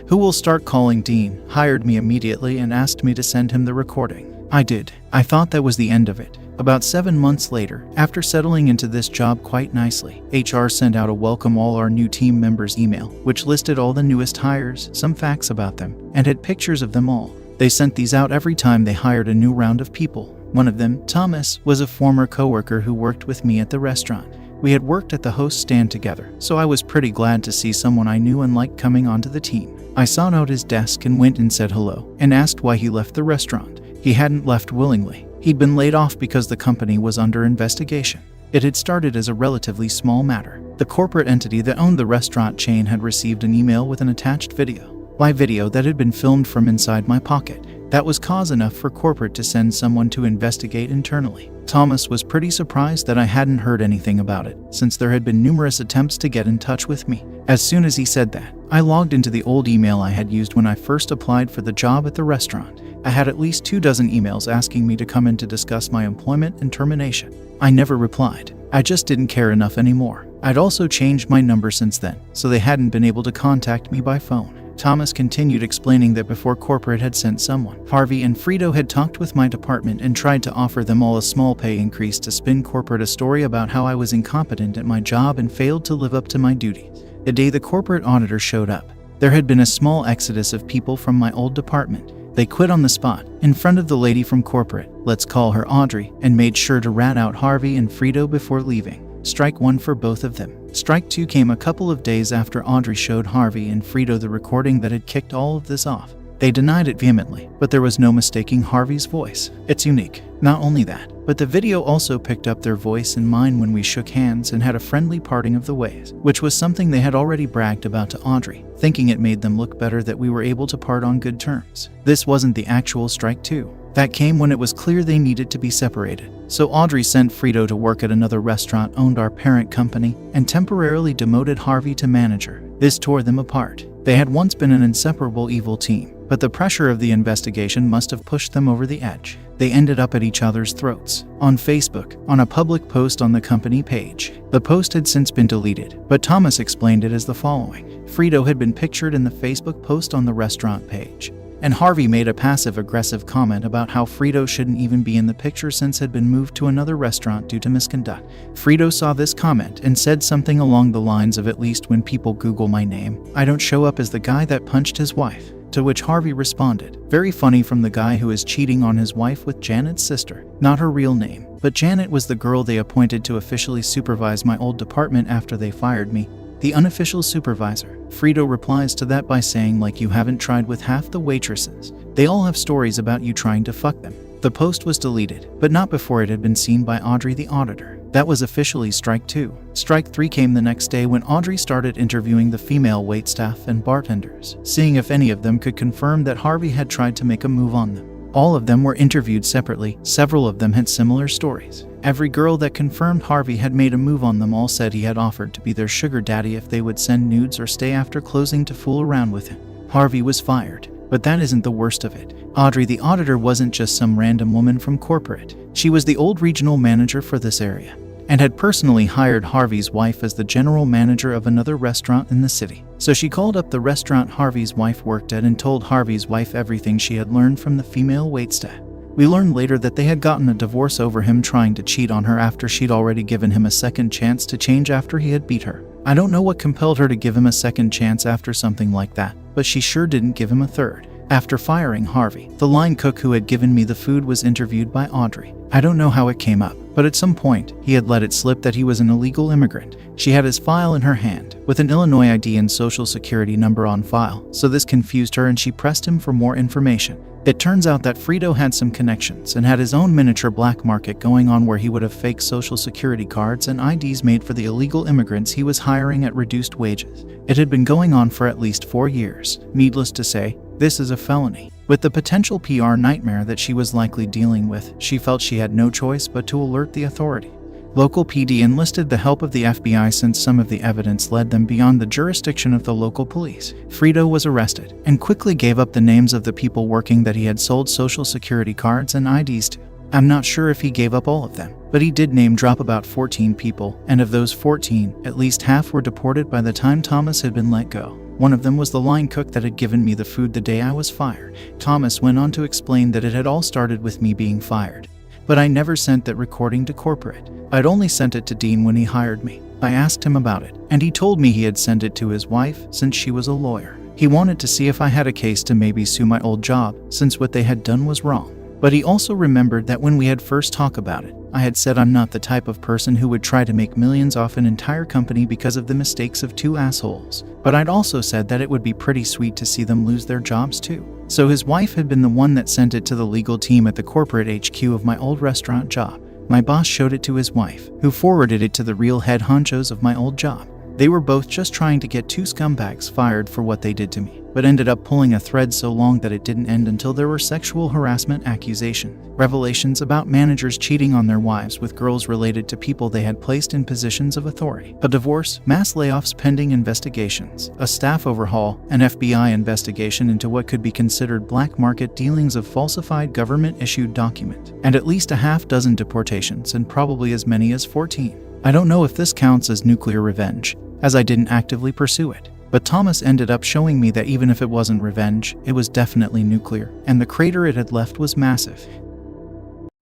B: who will start calling Dean, hired me immediately and asked me to send him the recording. I did. I thought that was the end of it. About 7 months later, after settling into this job quite nicely, HR sent out a welcome all our new team members email, which listed all the newest hires, some facts about them, and had pictures of them all. They sent these out every time they hired a new round of people. One of them, Thomas, was a former coworker who worked with me at the restaurant. We had worked at the host stand together, so I was pretty glad to see someone I knew and liked coming onto the team. I sought out his desk and went and said hello, and asked why he left the restaurant. He hadn't left willingly. He'd been laid off because the company was under investigation. It had started as a relatively small matter. The corporate entity that owned the restaurant chain had received an email with an attached video. My video that had been filmed from inside my pocket. That was cause enough for corporate to send someone to investigate internally. Thomas was pretty surprised that I hadn't heard anything about it, since there had been numerous attempts to get in touch with me. As soon as he said that, I logged into the old email I had used when I first applied for the job at the restaurant. I had at least 24 emails asking me to come in to discuss my employment and termination. I never replied. I just didn't care enough anymore. I'd also changed my number since then, so they hadn't been able to contact me by phone. Thomas continued explaining that before corporate had sent someone, Harvey and Frito had talked with my department and tried to offer them all a small pay increase to spin corporate a story about how I was incompetent at my job and failed to live up to my duties. The day the corporate auditor showed up, there had been a small exodus of people from my old department. They quit on the spot, in front of the lady from corporate, let's call her Audrey, and made sure to rat out Harvey and Frito before leaving. Strike one for both of them. Strike two came a couple of days after Audrey showed Harvey and Frito the recording that had kicked all of this off. They denied it vehemently, but there was no mistaking Harvey's voice. It's unique. Not only that, but the video also picked up their voice and mine when we shook hands and had a friendly parting of the ways, which was something they had already bragged about to Audrey, thinking it made them look better that we were able to part on good terms. This wasn't the actual strike two. That came when it was clear they needed to be separated. So Audrey sent Frito to work at another restaurant owned our parent company and temporarily demoted Harvey to manager. This tore them apart. They had once been an inseparable evil team, but the pressure of the investigation must have pushed them over the edge. They ended up at each other's throats. On Facebook, on a public post on the company page. The post had since been deleted, but Thomas explained it as the following. Frito had been pictured in the Facebook post on the restaurant page, and Harvey made a passive-aggressive comment about how Frito shouldn't even be in the picture since had been moved to another restaurant due to misconduct. Frito saw this comment and said something along the lines of, at least when people Google my name, I don't show up as the guy that punched his wife. To which Harvey responded, very funny from the guy who is cheating on his wife with Janet's sister. Not her real name, but Janet was the girl they appointed to officially supervise my old department after they fired me. The unofficial supervisor. Frito replies to that by saying, like, you haven't tried with half the waitresses. They all have stories about you trying to fuck them. The post was deleted, but not before it had been seen by Audrey the auditor. That was officially strike two. Strike three came the next day when Audrey started interviewing the female waitstaff and bartenders, seeing if any of them could confirm that Harvey had tried to make a move on them. All of them were interviewed separately. Several of them had similar stories. Every girl that confirmed Harvey had made a move on them all said he had offered to be their sugar daddy if they would send nudes or stay after closing to fool around with him. Harvey was fired, but that isn't the worst of it. Audrey the auditor wasn't just some random woman from corporate. She was the old regional manager for this area, and had personally hired Harvey's wife as the general manager of another restaurant in the city. So she called up the restaurant Harvey's wife worked at and told Harvey's wife everything she had learned from the female waitstaff. We learned later that they had gotten a divorce over him trying to cheat on her after she'd already given him a second chance to change after he had beat her. I don't know what compelled her to give him a second chance after something like that, but she sure didn't give him a third. After firing Harvey, the line cook who had given me the food was interviewed by Audrey. I don't know how it came up, but at some point, he had let it slip that he was an illegal immigrant. She had his file in her hand, with an Illinois ID and social security number on file, so this confused her and she pressed him for more information. It turns out that Frito had some connections and had his own miniature black market going on where he would have fake social security cards and IDs made for the illegal immigrants he was hiring at reduced wages. It had been going on for at least 4 years. Needless to say, this is a felony. With the potential PR nightmare that she was likely dealing with, she felt she had no choice but to alert the authority. Local PD enlisted the help of the FBI since some of the evidence led them beyond the jurisdiction of the local police. Frito was arrested and quickly gave up the names of the people working that he had sold social security cards and IDs to. I'm not sure if he gave up all of them, but he did name drop about 14 people, and of those 14, at least half were deported by the time Thomas had been let go. One of them was the line cook that had given me the food the day I was fired. Thomas went on to explain that it had all started with me being fired. But I never sent that recording to corporate. I'd only sent it to Dean when he hired me. I asked him about it, and he told me he had sent it to his wife since she was a lawyer. He wanted to see if I had a case to maybe sue my old job, since what they had done was wrong. But he also remembered that when we had first talked about it, I had said I'm not the type of person who would try to make millions off an entire company because of the mistakes of 2 assholes. But I'd also said that it would be pretty sweet to see them lose their jobs too. So his wife had been the one that sent it to the legal team at the corporate HQ of my old restaurant job. My boss showed it to his wife, who forwarded it to the real head honchos of my old job. They were both just trying to get 2 scumbags fired for what they did to me, but ended up pulling a thread so long that it didn't end until there were sexual harassment accusations, revelations about managers cheating on their wives with girls related to people they had placed in positions of authority, a divorce, mass layoffs pending investigations, a staff overhaul, an FBI investigation into what could be considered black market dealings of falsified government-issued documents, and at least a half dozen deportations and probably as many as 14. I don't know if this counts as nuclear revenge, as I didn't actively pursue it. But Thomas ended up showing me that even if it wasn't revenge, it was definitely nuclear, and the crater it had left was massive.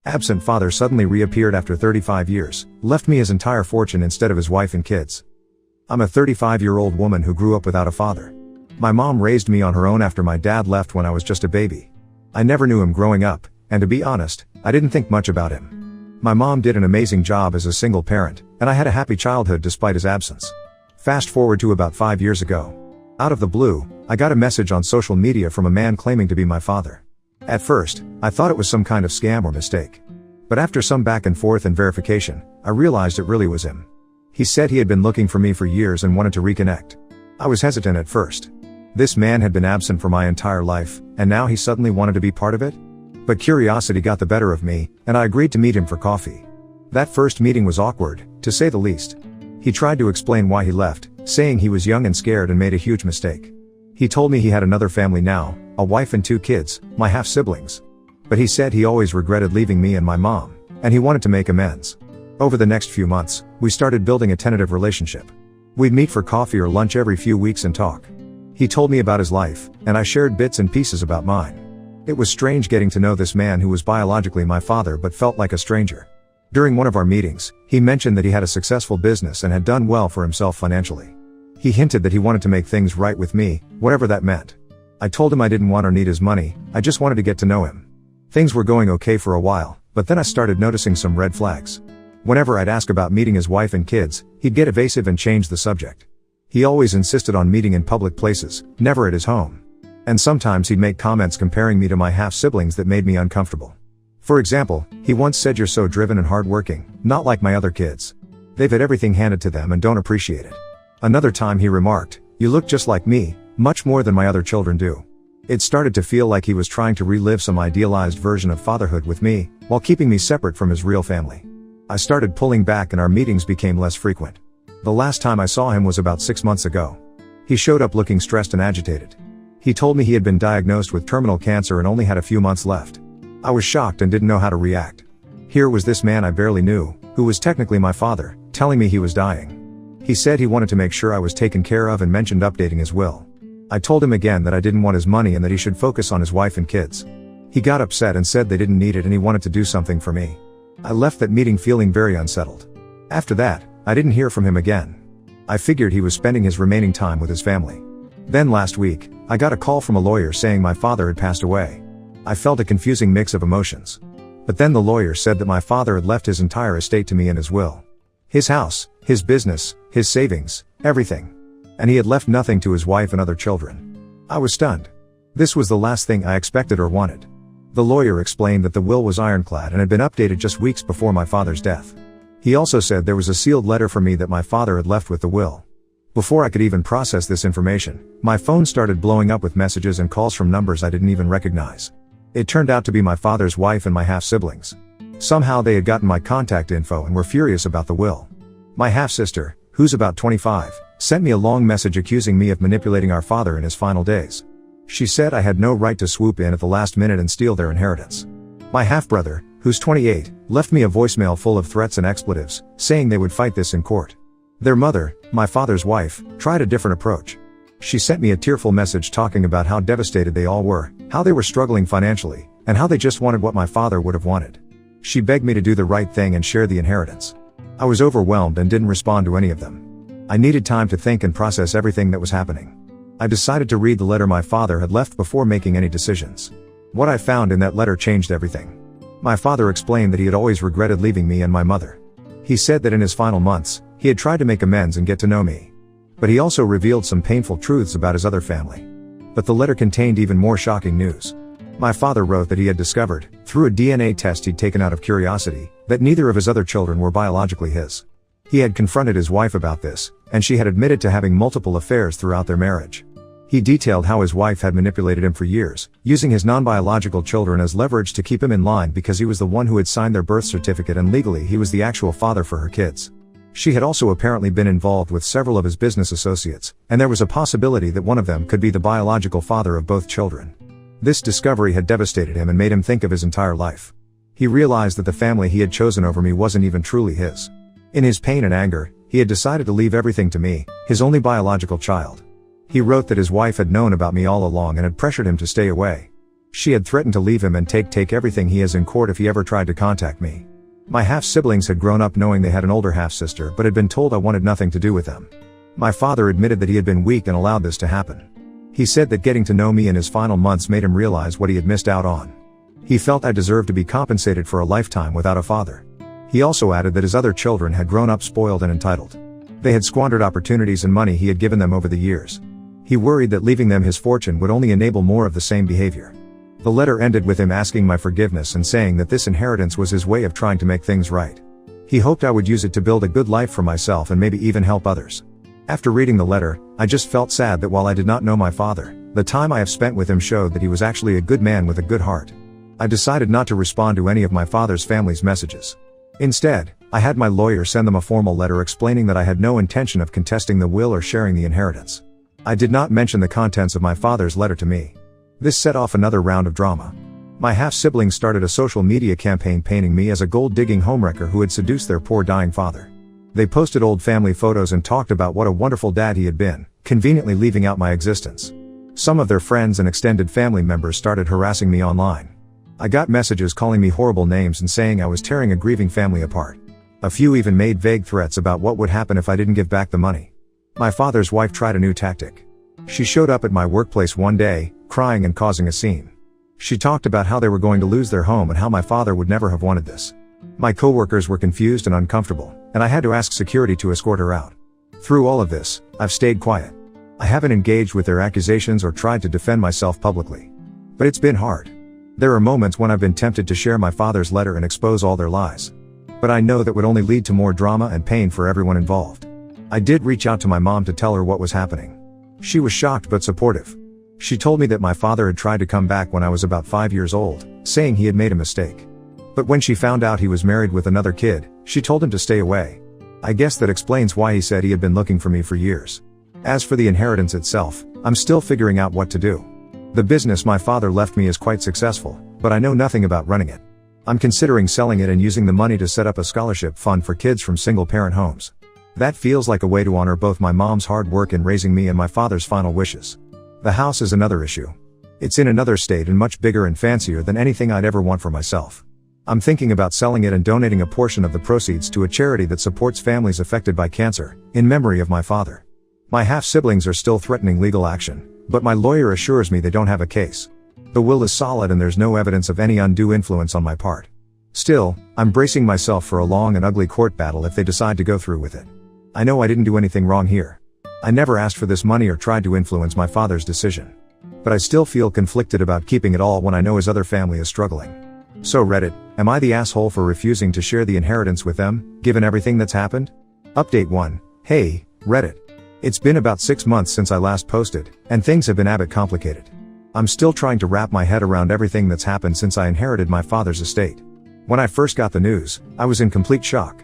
C: Absent father suddenly reappeared after 35 years, left me his entire fortune instead of his wife and kids. I'm a 35-year-old woman who grew up without a father. My mom raised me on her own after my dad left when I was just a baby. I never knew him growing up, and to be honest, I didn't think much about him. My mom did an amazing job as a single parent, and I had a happy childhood despite his absence. Fast forward to about 5 years ago. Out of the blue, I got a message on social media from a man claiming to be my father. At first, I thought it was some kind of scam or mistake. But after some back and forth and verification, I realized it really was him. He said he had been looking for me for years and wanted to reconnect. I was hesitant at first. This man had been absent for my entire life, and now he suddenly wanted to be part of it? But curiosity got the better of me, and I agreed to meet him for coffee. That first meeting was awkward, to say the least. He tried to explain why he left, saying he was young and scared and made a huge mistake. He told me he had another family now, a wife and 2 kids, my half-siblings. But he said he always regretted leaving me and my mom, and he wanted to make amends. Over the next few months, we started building a tentative relationship. We'd meet for coffee or lunch every few weeks and talk. He told me about his life, and I shared bits and pieces about mine. It was strange getting to know this man who was biologically my father but felt like a stranger. During one of our meetings, he mentioned that he had a successful business and had done well for himself financially. He hinted that he wanted to make things right with me, whatever that meant. I told him I didn't want or need his money, I just wanted to get to know him. Things were going okay for a while, but then I started noticing some red flags. Whenever I'd ask about meeting his wife and kids, he'd get evasive and change the subject. He always insisted on meeting in public places, never at his home. And sometimes he'd make comments comparing me to my half-siblings that made me uncomfortable. For example, he once said, "You're so driven and hardworking, not like my other kids. They've had everything handed to them and don't appreciate it." Another time he remarked, "You look just like me, much more than my other children do." It started to feel like he was trying to relive some idealized version of fatherhood with me, while keeping me separate from his real family. I started pulling back and our meetings became less frequent. The last time I saw him was about 6 months ago. He showed up looking stressed and agitated. He told me he had been diagnosed with terminal cancer and only had a few months left. I was shocked and didn't know how to react. Here was this man I barely knew, who was technically my father, telling me he was dying. He said he wanted to make sure I was taken care of and mentioned updating his will. I told him again that I didn't want his money and that he should focus on his wife and kids. He got upset and said they didn't need it and he wanted to do something for me. I left that meeting feeling very unsettled. After that, I didn't hear from him again. I figured he was spending his remaining time with his family. Then last week, I got a call from a lawyer saying my father had passed away. I felt a confusing mix of emotions. But then the lawyer said that my father had left his entire estate to me in his will. His house, his business, his savings, everything. And he had left nothing to his wife and other children. I was stunned. This was the last thing I expected or wanted. The lawyer explained that the will was ironclad and had been updated just weeks before my father's death. He also said there was a sealed letter for me that my father had left with the will. Before I could even process this information, my phone started blowing up with messages and calls from numbers I didn't even recognize. It turned out to be my father's wife and my half-siblings. Somehow they had gotten my contact info and were furious about the will. My half-sister, who's about 25, sent me a long message accusing me of manipulating our father in his final days. She said I had no right to swoop in at the last minute and steal their inheritance. My half-brother, who's 28, left me a voicemail full of threats and expletives, saying they would fight this in court. Their mother, my father's wife, tried a different approach. She sent me a tearful message talking about how devastated they all were, how they were struggling financially, and how they just wanted what my father would have wanted. She begged me to do the right thing and share the inheritance. I was overwhelmed and didn't respond to any of them. I needed time to think and process everything that was happening. I decided to read the letter my father had left before making any decisions. What I found in that letter changed everything. My father explained that he had always regretted leaving me and my mother. He said that in his final months, he had tried to make amends and get to know me. But he also revealed some painful truths about his other family. But the letter contained even more shocking news. My father wrote that he had discovered, through a DNA test he'd taken out of curiosity, that neither of his other children were biologically his. He had confronted his wife about this, and she had admitted to having multiple affairs throughout their marriage. He detailed how his wife had manipulated him for years, using his non-biological children as leverage to keep him in line because he was the one who had signed their birth certificate and legally he was the actual father for her kids. She had also apparently been involved with several of his business associates, and there was a possibility that one of them could be the biological father of both children. This discovery had devastated him and made him think of his entire life. He realized that the family he had chosen over me wasn't even truly his. In his pain and anger, he had decided to leave everything to me, his only biological child. He wrote that his wife had known about me all along and had pressured him to stay away. She had threatened to leave him and take everything he has in court if he ever tried to contact me. My half-siblings had grown up knowing they had an older half-sister but had been told I wanted nothing to do with them. My father admitted that he had been weak and allowed this to happen. He said that getting to know me in his final months made him realize what he had missed out on. He felt I deserved to be compensated for a lifetime without a father. He also added that his other children had grown up spoiled and entitled. They had squandered opportunities and money he had given them over the years. He worried that leaving them his fortune would only enable more of the same behavior. The letter ended with him asking my forgiveness and saying that this inheritance was his way of trying to make things right. He hoped I would use it to build a good life for myself and maybe even help others. After reading the letter, I just felt sad that while I did not know my father, the time I have spent with him showed that he was actually a good man with a good heart. I decided not to respond to any of my father's family's messages. Instead, I had my lawyer send them a formal letter explaining that I had no intention of contesting the will or sharing the inheritance. I did not mention the contents of my father's letter to me. This set off another round of drama. My half-siblings started a social media campaign painting me as a gold-digging homewrecker who had seduced their poor dying father. They posted old family photos and talked about what a wonderful dad he had been, conveniently leaving out my existence. Some of their friends and extended family members started harassing me online. I got messages calling me horrible names and saying I was tearing a grieving family apart. A few even made vague threats about what would happen if I didn't give back the money. My father's wife tried a new tactic. She showed up at my workplace one day, crying and causing a scene. She talked about how they were going to lose their home and how my father would never have wanted this. My coworkers were confused and uncomfortable, and I had to ask security to escort her out. Through all of this, I've stayed quiet. I haven't engaged with their accusations or tried to defend myself publicly. But it's been hard. There are moments when I've been tempted to share my father's letter and expose all their lies. But I know that would only lead to more drama and pain for everyone involved. I did reach out to my mom to tell her what was happening. She was shocked but supportive. She told me that my father had tried to come back when I was about 5 years old, saying he had made a mistake. But when she found out he was married with another kid, she told him to stay away. I guess that explains why he said he had been looking for me for years. As for the inheritance itself, I'm still figuring out what to do. The business my father left me is quite successful, but I know nothing about running it. I'm considering selling it and using the money to set up a scholarship fund for kids from single-parent homes. That feels like a way to honor both my mom's hard work in raising me and my father's final wishes. The house is another issue. It's in another state and much bigger and fancier than anything I'd ever want for myself. I'm thinking about selling it and donating a portion of the proceeds to a charity that supports families affected by cancer, in memory of my father. My half-siblings are still threatening legal action, but my lawyer assures me they don't have a case. The will is solid and there's no evidence of any undue influence on my part. Still, I'm bracing myself for a long and ugly court battle if they decide to go through with it. I know I didn't do anything wrong here. I never asked for this money or tried to influence my father's decision. But I still feel conflicted about keeping it all when I know his other family is struggling. So Reddit, am I the asshole for refusing to share the inheritance with them, given everything that's happened? Update 1. Hey, Reddit. It's been about 6 months since I last posted, and things have been a bit complicated. I'm still trying to wrap my head around everything that's happened since I inherited my father's estate. When I first got the news, I was in complete shock.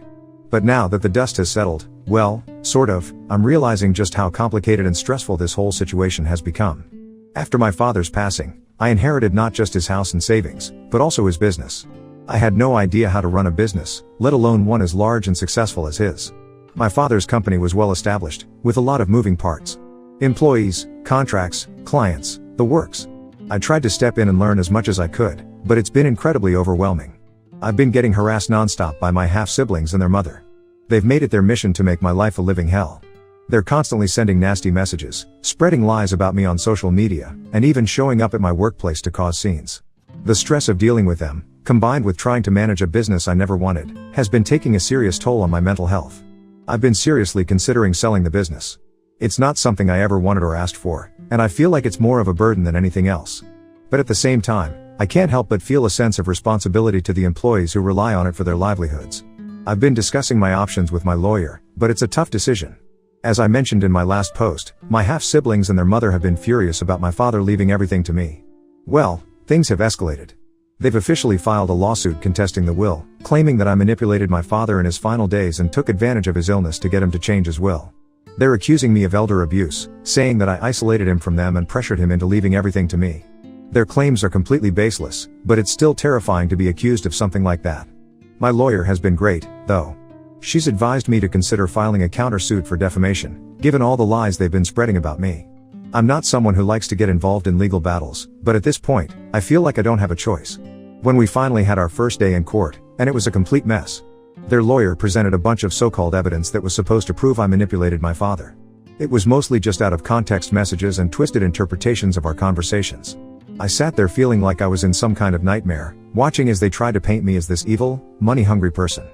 C: But now that the dust has settled, well, sort of, I'm realizing just how complicated and stressful this whole situation has become. After my father's passing, I inherited not just his house and savings, but also his business. I had no idea how to run a business, let alone one as large and successful as his. My father's company was well established, with a lot of moving parts. Employees, contracts, clients, the works. I tried to step in and learn as much as I could, but it's been incredibly overwhelming. I've been getting harassed nonstop by my half-siblings and their mother. They've made it their mission to make my life a living hell. They're constantly sending nasty messages, spreading lies about me on social media, and even showing up at my workplace to cause scenes. The stress of dealing with them, combined with trying to manage a business I never wanted, has been taking a serious toll on my mental health. I've been seriously considering selling the business. It's not something I ever wanted or asked for, and I feel like it's more of a burden than anything else. But at the same time, I can't help but feel a sense of responsibility to the employees who rely on it for their livelihoods. I've been discussing my options with my lawyer, but it's a tough decision. As I mentioned in my last post, my half-siblings and their mother have been furious about my father leaving everything to me. Well, things have escalated. They've officially filed a lawsuit contesting the will, claiming that I manipulated my father in his final days and took advantage of his illness to get him to change his will. They're accusing me of elder abuse, saying that I isolated him from them and pressured him into leaving everything to me. Their claims are completely baseless, but it's still terrifying to be accused of something like that. My lawyer has been great, though. She's advised me to consider filing a countersuit for defamation, given all the lies they've been spreading about me. I'm not someone who likes to get involved in legal battles, but at this point, I feel like I don't have a choice. When we finally had our first day in court, and it was a complete mess. Their lawyer presented a bunch of so-called evidence that was supposed to prove I manipulated my father. It was mostly just out of context messages and twisted interpretations of our conversations. I sat there feeling like I was in some kind of nightmare, watching as they tried to paint me as this evil, money-hungry person.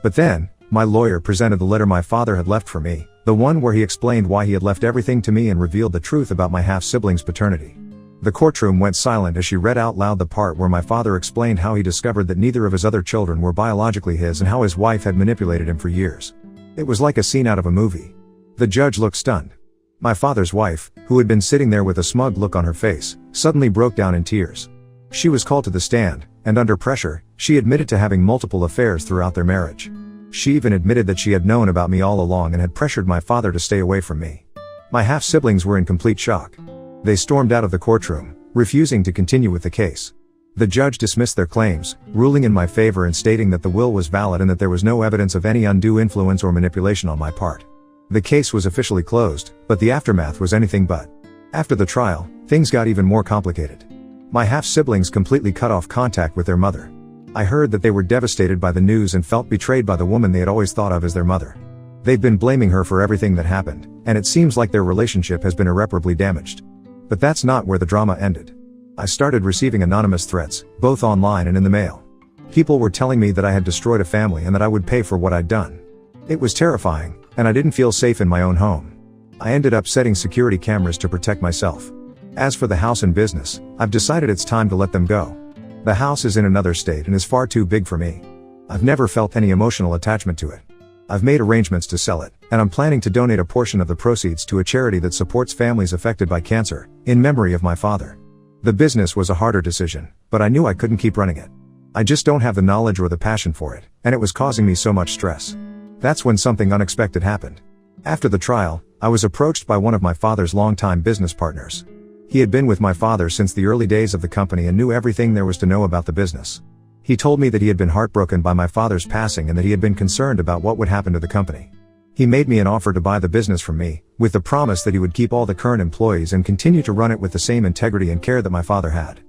C: But then, my lawyer presented the letter my father had left for me, the one where he explained why he had left everything to me and revealed the truth about my half-sibling's paternity. The courtroom went silent as she read out loud the part where my father explained how he discovered that neither of his other children were biologically his and how his wife had manipulated him for years. It was like a scene out of a movie. The judge looked stunned. My father's wife, who had been sitting there with a smug look on her face, suddenly broke down in tears. She was called to the stand, and under pressure, she admitted to having multiple affairs throughout their marriage. She even admitted that she had known about me all along and had pressured my father to stay away from me. My half-siblings were in complete shock. They stormed out of the courtroom, refusing to continue with the case. The judge dismissed their claims, ruling in my favor and stating that the will was valid and that there was no evidence of any undue influence or manipulation on my part. The case was officially closed, but the aftermath was anything but. After the trial, things got even more complicated. My half-siblings completely cut off contact with their mother. I heard that they were devastated by the news and felt betrayed by the woman they had always thought of as their mother. They've been blaming her for everything that happened, and it seems like their relationship has been irreparably damaged. But that's not where the drama ended. I started receiving anonymous threats, both online and in the mail. People were telling me that I had destroyed a family and that I would pay for what I'd done. It was terrifying, and I didn't feel safe in my own home. I ended up setting security cameras to protect myself. As for the house and business, I've decided it's time to let them go. The house is in another state and is far too big for me. I've never felt any emotional attachment to it. I've made arrangements to sell it, and I'm planning to donate a portion of the proceeds to a charity that supports families affected by cancer, in memory of my father. The business was a harder decision, but I knew I couldn't keep running it. I just don't have the knowledge or the passion for it, and it was causing me so much stress. That's when something unexpected happened. After the trial, I was approached by one of my father's longtime business partners. He had been with my father since the early days of the company and knew everything there was to know about the business. He told me that he had been heartbroken by my father's passing and that he had been concerned about what would happen to the company. He made me an offer to buy the business from me, with the promise that he would keep all the current employees and continue to run it with the same integrity and care that my father had.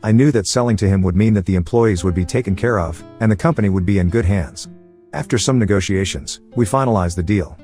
C: I knew that selling to him would mean that the employees would be taken care of, and the company would be in good hands. After some negotiations, we finalized the deal.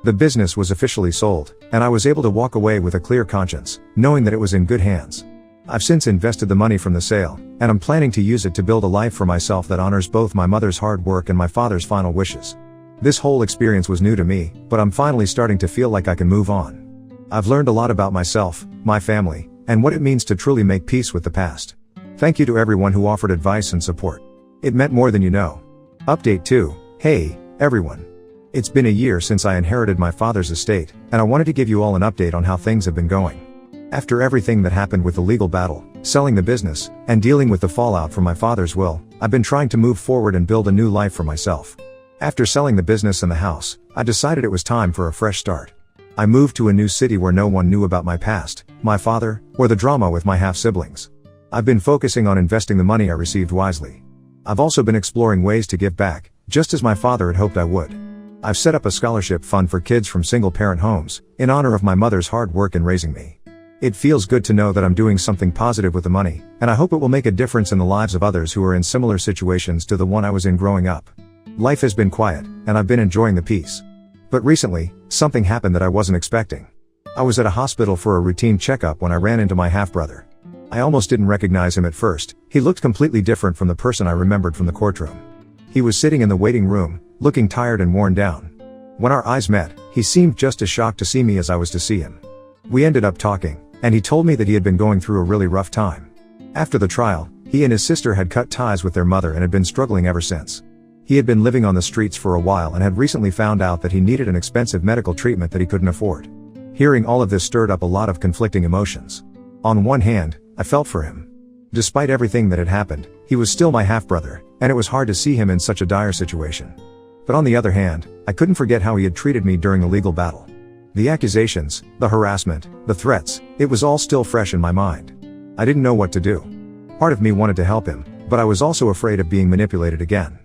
C: The business was officially sold, and I was able to walk away with a clear conscience, knowing that it was in good hands. I've since invested the money from the sale, and I'm planning to use it to build a life for myself that honors both my mother's hard work and my father's final wishes. This whole experience was new to me, but I'm finally starting to feel like I can move on. I've learned a lot about myself, my family, and what it means to truly make peace with the past. Thank you to everyone who offered advice and support. It meant more than you know. Update 2. Hey, everyone. It's been a year since I inherited my father's estate, and I wanted to give you all an update on how things have been going. After everything that happened with the legal battle, selling the business, and dealing with the fallout from my father's will, I've been trying to move forward and build a new life for myself. After selling the business and the house, I decided it was time for a fresh start. I moved to a new city where no one knew about my past, my father, or the drama with my half-siblings. I've been focusing on investing the money I received wisely. I've also been exploring ways to give back, just as my father had hoped I would. I've set up a scholarship fund for kids from single-parent homes, in honor of my mother's hard work in raising me. It feels good to know that I'm doing something positive with the money, and I hope it will make a difference in the lives of others who are in similar situations to the one I was in growing up. Life has been quiet, and I've been enjoying the peace. But recently, something happened that I wasn't expecting. I was at a hospital for a routine checkup when I ran into my half-brother. I almost didn't recognize him at first. He looked completely different from the person I remembered from the courtroom. He was sitting in the waiting room, looking tired and worn down. When our eyes met, he seemed just as shocked to see me as I was to see him. We ended up talking, and he told me that he had been going through a really rough time. After the trial, he and his sister had cut ties with their mother and had been struggling ever since. He had been living on the streets for a while and had recently found out that he needed an expensive medical treatment that he couldn't afford. Hearing all of this stirred up a lot of conflicting emotions. On one hand, I felt for him. Despite everything that had happened, he was still my half-brother, and it was hard to see him in such a dire situation. But on the other hand, I couldn't forget how he had treated me during the legal battle. The accusations, the harassment, the threats, it was all still fresh in my mind. I didn't know what to do. Part of me wanted to help him, but I was also afraid of being manipulated again.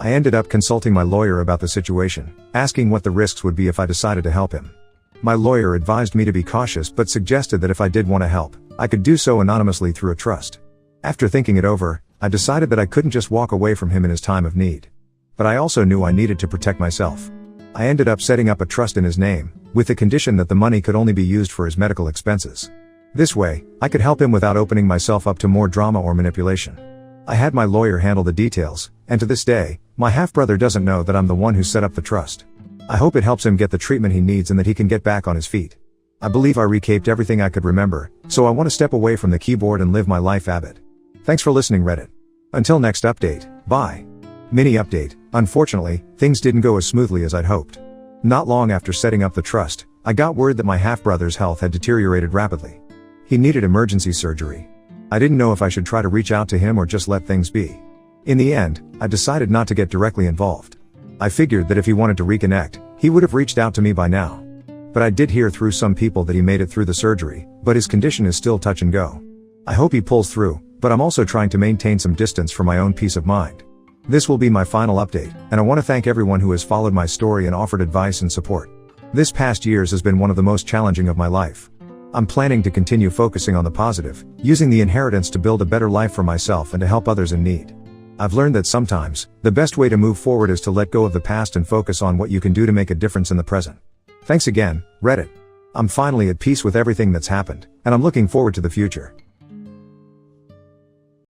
C: I ended up consulting my lawyer about the situation, asking what the risks would be if I decided to help him. My lawyer advised me to be cautious but suggested that if I did want to help, I could do so anonymously through a trust. After thinking it over, I decided that I couldn't just walk away from him in his time of need. But I also knew I needed to protect myself. I ended up setting up a trust in his name, with the condition that the money could only be used for his medical expenses. This way, I could help him without opening myself up to more drama or manipulation. I had my lawyer handle the details, and to this day, my half-brother doesn't know that I'm the one who set up the trust. I hope it helps him get the treatment he needs and that he can get back on his feet. I believe I recapped everything I could remember, so I want to step away from the keyboard and live my life Abbott. Thanks for listening, Reddit. Until next update, bye. Mini update: unfortunately, things didn't go as smoothly as I'd hoped. Not long after setting up the trust, I got word that my half-brother's health had deteriorated rapidly. He needed emergency surgery. I didn't know if I should try to reach out to him or just let things be. In the end, I decided not to get directly involved. I figured that if he wanted to reconnect, he would have reached out to me by now. But I did hear through some people that he made it through the surgery, but his condition is still touch and go. I hope he pulls through, but I'm also trying to maintain some distance for my own peace of mind. This will be my final update, and I want to thank everyone who has followed my story and offered advice and support. This past years has been one of the most challenging of my life. I'm planning to continue focusing on the positive, using the inheritance to build a better life for myself and to help others in need. I've learned that sometimes, the best way to move forward is to let go of the past and focus on what you can do to make a difference in the present. Thanks again, Reddit. I'm finally at peace with everything that's happened, and I'm looking forward to the future.